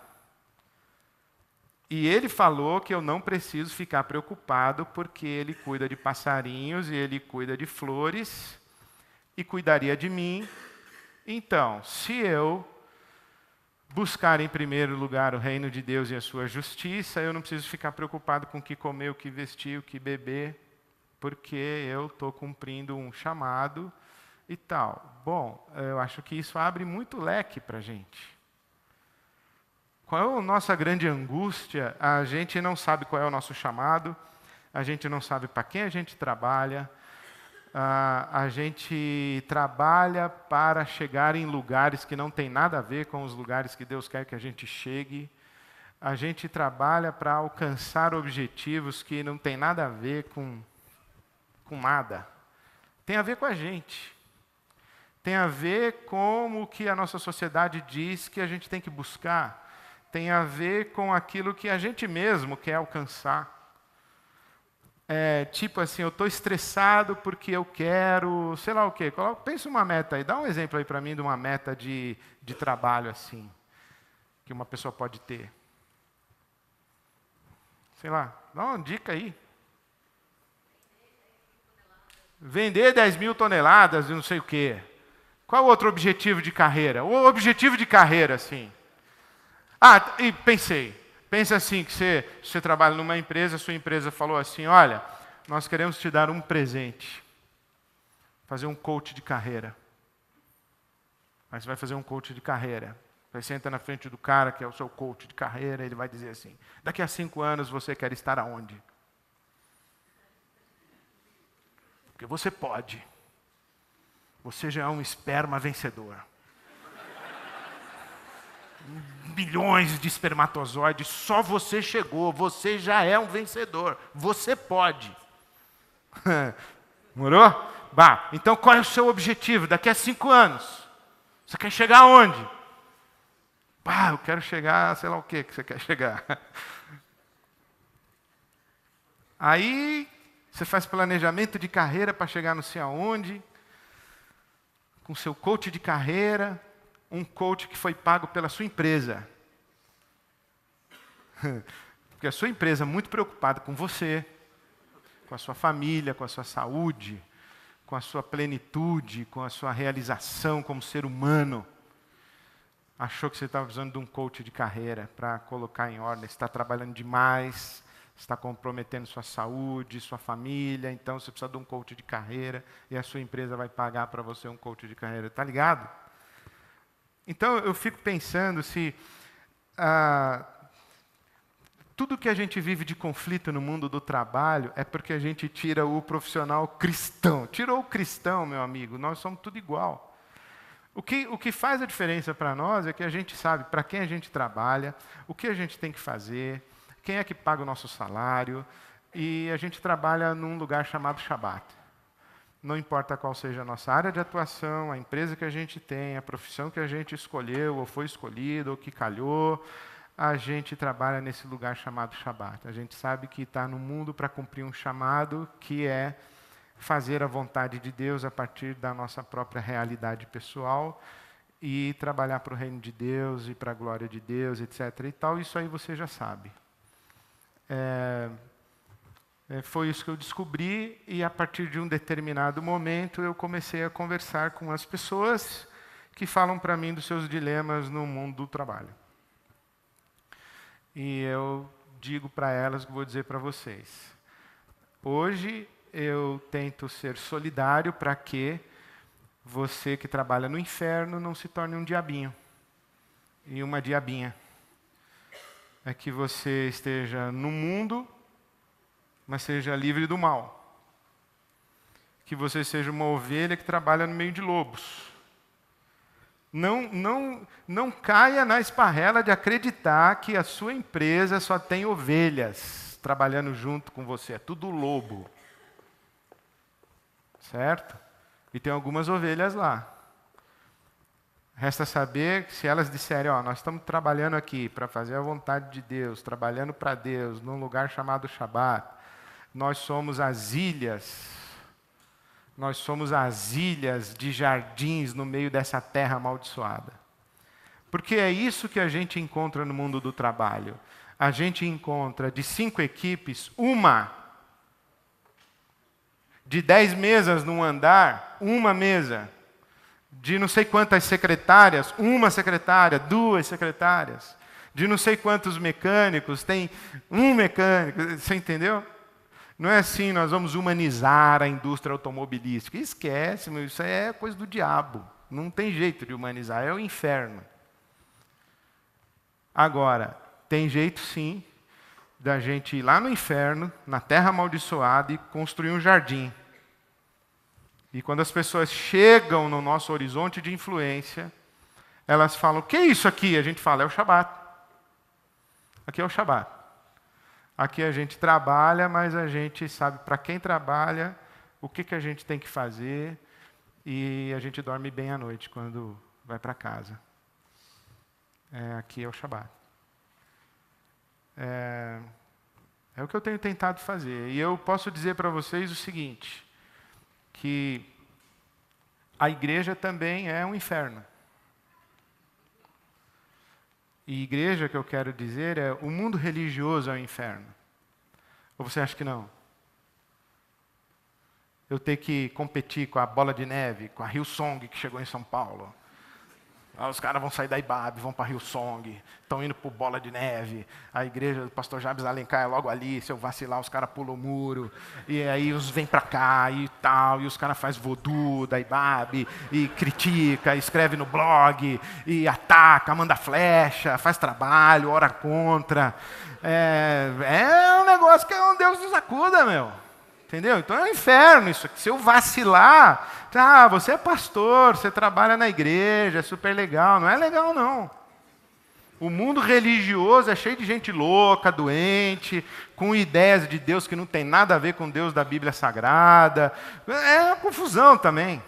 E ele falou que eu não preciso ficar preocupado porque ele cuida de passarinhos e ele cuida de flores e cuidaria de mim. Então, se eu buscar em primeiro lugar o reino de Deus e a sua justiça, eu não preciso ficar preocupado com o que comer, o que vestir, o que beber, porque eu estou cumprindo um chamado e tal. Bom, eu acho que isso abre muito leque para a gente. Qual é a nossa grande angústia? A gente não sabe qual é o nosso chamado, a gente não sabe para quem a gente trabalha, a gente trabalha para chegar em lugares que não tem nada a ver com os lugares que Deus quer que a gente chegue. A gente trabalha para alcançar objetivos que não tem nada a ver com nada. Tem a ver com a gente. Tem a ver com o que a nossa sociedade diz que a gente tem que buscar. Tem a ver com aquilo que a gente mesmo quer alcançar. Tipo assim, eu estou estressado porque eu quero, sei lá o quê. Pensa uma meta aí, dá um exemplo aí para mim de uma meta de trabalho assim, que uma pessoa pode ter. Sei lá, dá uma dica aí. Vender 10.000 toneladas de não sei o quê. Qual o outro objetivo de carreira? O objetivo de carreira, assim. E pensei. Pensa assim, que você trabalha numa empresa, sua empresa falou assim, olha, nós queremos te dar um presente. Fazer um coach de carreira. Aí você vai fazer um coach de carreira. Aí você entra na frente do cara, que é o seu coach de carreira, e ele vai dizer assim, daqui a 5 anos você quer estar aonde? Porque você pode. Você já é um esperma vencedor. Milhões de espermatozoides, só você chegou, você já é um vencedor, você pode. Morou? Então qual é o seu objetivo daqui a 5 anos? Você quer chegar aonde? Eu quero chegar, sei lá o que você quer chegar. Aí você faz planejamento de carreira para chegar não sei aonde, com seu coach de carreira, um coach que foi pago pela sua empresa. Porque a sua empresa é muito preocupada com você, com a sua família, com a sua saúde, com a sua plenitude, com a sua realização como ser humano. Achou que você estava precisando de um coach de carreira para colocar em ordem. Você está trabalhando demais, está comprometendo sua saúde, sua família, então você precisa de um coach de carreira e a sua empresa vai pagar para você um coach de carreira. Está ligado? Então, eu fico pensando se tudo que a gente vive de conflito no mundo do trabalho é porque a gente tira o profissional cristão. Tirou o cristão, meu amigo, nós somos tudo igual. O que faz a diferença para nós é que a gente sabe para quem a gente trabalha, o que a gente tem que fazer, quem é que paga o nosso salário, e a gente trabalha num lugar chamado Shabat. Não importa qual seja a nossa área de atuação, a empresa que a gente tem, a profissão que a gente escolheu, ou foi escolhido, ou que calhou, a gente trabalha nesse lugar chamado Shabat. A gente sabe que está no mundo para cumprir um chamado que é fazer a vontade de Deus a partir da nossa própria realidade pessoal e trabalhar para o reino de Deus e para a glória de Deus, etc. e tal. Isso aí você já sabe. Foi isso que eu descobri e a partir de um determinado momento eu comecei a conversar com as pessoas que falam para mim dos seus dilemas no mundo do trabalho. E eu digo para elas o que vou dizer para vocês. Hoje eu tento ser solidário para que você que trabalha no inferno não se torne um diabinho e uma diabinha. É que você esteja no mundo, mas seja livre do mal. Que você seja uma ovelha que trabalha no meio de lobos. Não caia na esparrela de acreditar que a sua empresa só tem ovelhas trabalhando junto com você. É tudo lobo. Certo? E tem algumas ovelhas lá. Resta saber que se elas disserem, nós estamos trabalhando aqui para fazer a vontade de Deus, trabalhando para Deus, num lugar chamado Shabat, nós somos as ilhas de jardins no meio dessa terra amaldiçoada. Porque é isso que a gente encontra no mundo do trabalho. A gente encontra de 5 equipes, uma. De 10 mesas num andar, uma mesa. De não sei quantas secretárias, uma secretária, 2 secretárias. De não sei quantos mecânicos, tem um mecânico. Você entendeu? Não é assim, nós vamos humanizar a indústria automobilística. Esquece, isso é coisa do diabo. Não tem jeito de humanizar, é o inferno. Agora, tem jeito sim da gente ir lá no inferno, na terra amaldiçoada, e construir um jardim. E quando as pessoas chegam no nosso horizonte de influência, elas falam, o que é isso aqui? A gente fala, é o Shabat. Aqui é o Shabat. Aqui a gente trabalha, mas a gente sabe para quem trabalha, o que a gente tem que fazer, e a gente dorme bem à noite quando vai para casa. Aqui é o Shabat. É o que eu tenho tentado fazer. E eu posso dizer para vocês o seguinte, que a igreja também é um inferno. E igreja, que eu quero dizer, o mundo religioso é um inferno. Ou você acha que não? Eu ter que competir com a Bola de Neve, com a Hillsong, que chegou em São Paulo. Os caras vão sair da IBAB, vão para a Hillsong, estão indo para o Bola de Neve, a igreja do pastor Jabes Alencar é logo ali, se eu vacilar os caras pulam o muro, e aí os vêm para cá e tal, e os caras fazem voodoo da IBAB, e critica, escreve no blog, e ataca, manda flecha, faz trabalho, ora contra. É um negócio que é um Deus nos acuda, meu. Entendeu? Então é um inferno isso aqui. Se eu vacilar, você é pastor, você trabalha na igreja, é super legal. Não é legal, não. O mundo religioso é cheio de gente louca, doente, com ideias de Deus que não tem nada a ver com Deus da Bíblia Sagrada. É uma confusão também.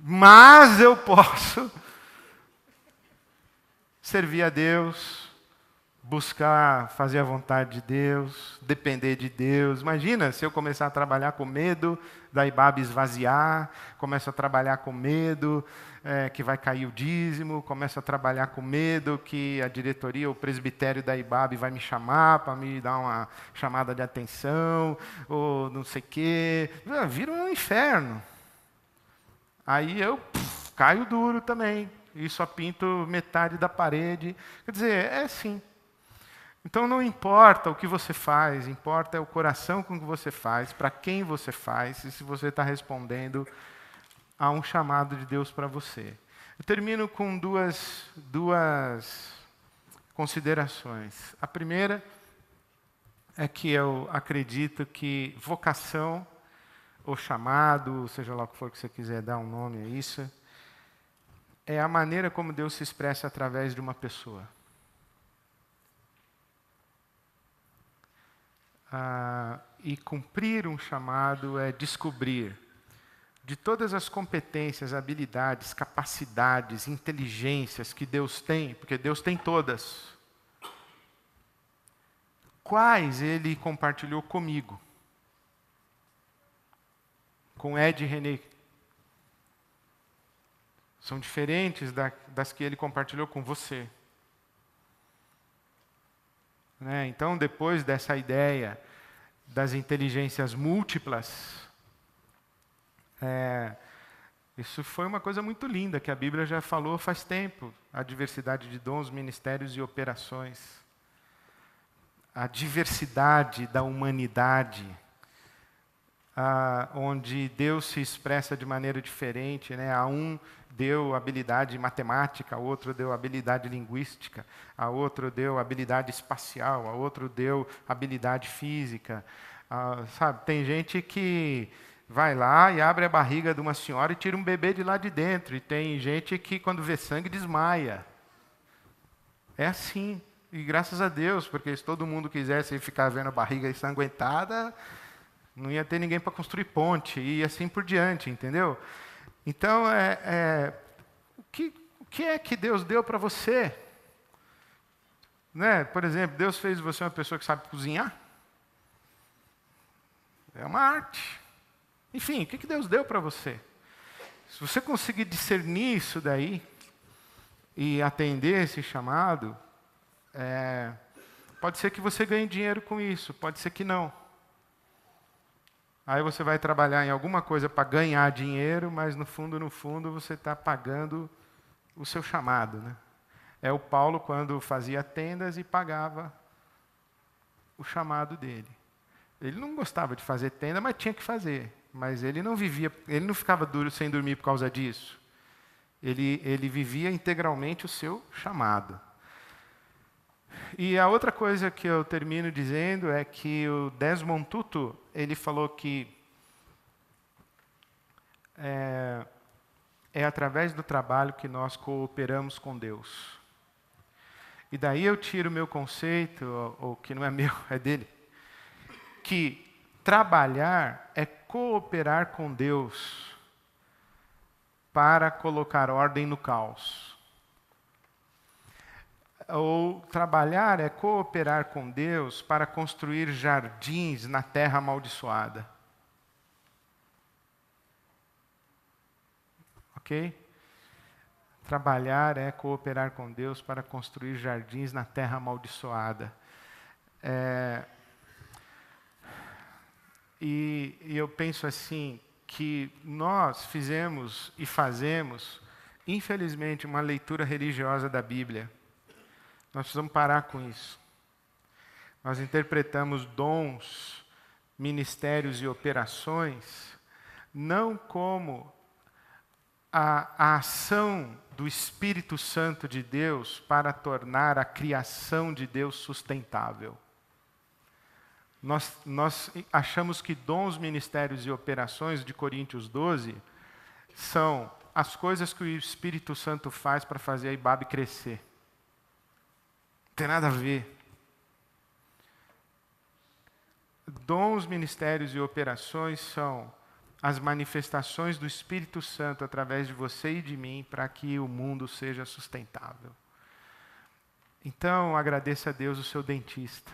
Mas eu posso servir a Deus, buscar fazer a vontade de Deus, depender de Deus. Imagina se eu começar a trabalhar com medo da IBAB esvaziar, começo a trabalhar com medo que vai cair o dízimo, começo a trabalhar com medo que a diretoria, o presbitério da IBAB vai me chamar para me dar uma chamada de atenção, ou não sei o quê. Vira um inferno. Aí eu caio duro também, e só pinto metade da parede. Quer dizer, é assim. Então não importa o que você faz, importa é o coração com que você faz, para quem você faz, e se você está respondendo a um chamado de Deus para você. Eu termino com duas considerações. A primeira é que eu acredito que vocação, ou chamado, seja lá o que for que você quiser dar um nome a isso, é a maneira como Deus se expressa através de uma pessoa. E cumprir um chamado é descobrir de todas as competências, habilidades, capacidades, inteligências que Deus tem, porque Deus tem todas, quais Ele compartilhou comigo, com Ed e René. São diferentes das que Ele compartilhou com você. Então, depois dessa ideia das inteligências múltiplas, Isso foi uma coisa muito linda, que a Bíblia já falou faz tempo. A diversidade de dons, ministérios e operações. A diversidade da humanidade, onde Deus se expressa de maneira diferente, né? A um deu habilidade matemática, a outro deu habilidade linguística, a outro deu habilidade espacial, a outro deu habilidade física. Sabe, tem gente que vai lá e abre a barriga de uma senhora e tira um bebê de lá de dentro, e tem gente que quando vê sangue desmaia. É assim, e graças a Deus, porque se todo mundo quisesse ficar vendo a barriga ensanguentada, não ia ter ninguém para construir ponte, e assim por diante, entendeu? Então, o que é que Deus deu para você? Né? Por exemplo, Deus fez de você uma pessoa que sabe cozinhar? É uma arte. Enfim, o que Deus deu para você? Se você conseguir discernir isso daí, e atender esse chamado, pode ser que você ganhe dinheiro com isso, pode ser que não. Aí você vai trabalhar em alguma coisa para ganhar dinheiro, mas no fundo, você está pagando o seu chamado, né? É o Paulo quando fazia tendas e pagava o chamado dele. Ele não gostava de fazer tenda, mas tinha que fazer. Mas ele não ficava duro sem dormir por causa disso. Ele vivia integralmente o seu chamado. E a outra coisa que eu termino dizendo é que o Desmond Tutu, ele falou que é através do trabalho que nós cooperamos com Deus. E daí eu tiro o meu conceito, ou que não é meu, é dele, que trabalhar é cooperar com Deus para colocar ordem no caos. Ou trabalhar é cooperar com Deus para construir jardins na terra amaldiçoada. Ok? Trabalhar é cooperar com Deus para construir jardins na terra amaldiçoada. E eu penso assim, que nós fizemos e fazemos, infelizmente, uma leitura religiosa da Bíblia. Nós precisamos parar com isso. Nós interpretamos dons, ministérios e operações não como a ação do Espírito Santo de Deus para tornar a criação de Deus sustentável. Nós achamos que dons, ministérios e operações de Coríntios 12 são as coisas que o Espírito Santo faz para fazer a Ibabe crescer. Não tem nada a ver. Dons, ministérios e operações são as manifestações do Espírito Santo através de você e de mim para que o mundo seja sustentável. Então, agradeça a Deus o seu dentista.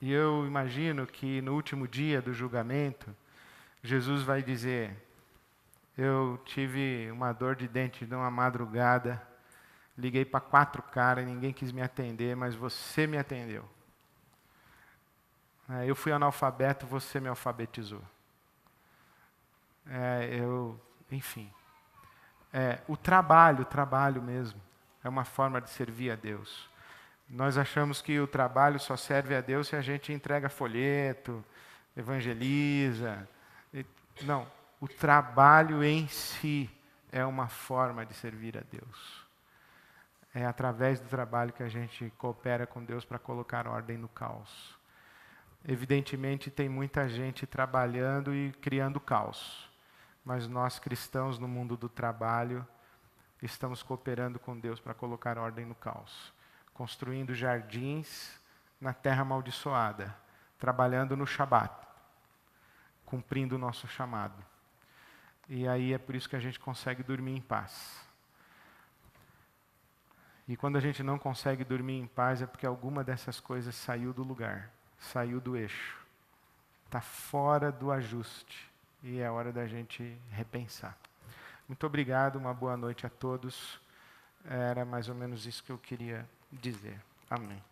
E eu imagino que no último dia do julgamento, Jesus vai dizer: eu tive uma dor de dente numa madrugada, liguei para 4 caras, ninguém quis me atender, mas você me atendeu. Eu fui analfabeto, você me alfabetizou. Enfim. O trabalho mesmo, é uma forma de servir a Deus. Nós achamos que o trabalho só serve a Deus se a gente entrega folheto, evangeliza. Não, o trabalho em si é uma forma de servir a Deus. É através do trabalho que a gente coopera com Deus para colocar ordem no caos. Evidentemente, tem muita gente trabalhando e criando caos. Mas nós, cristãos, no mundo do trabalho, estamos cooperando com Deus para colocar ordem no caos. Construindo jardins na terra amaldiçoada. Trabalhando no Shabat. Cumprindo o nosso chamado. E aí é por isso que a gente consegue dormir em paz. E quando a gente não consegue dormir em paz é porque alguma dessas coisas saiu do lugar. Saiu do eixo, está fora do ajuste e é hora da gente repensar. Muito obrigado, uma boa noite a todos. Era mais ou menos isso que eu queria dizer. Amém.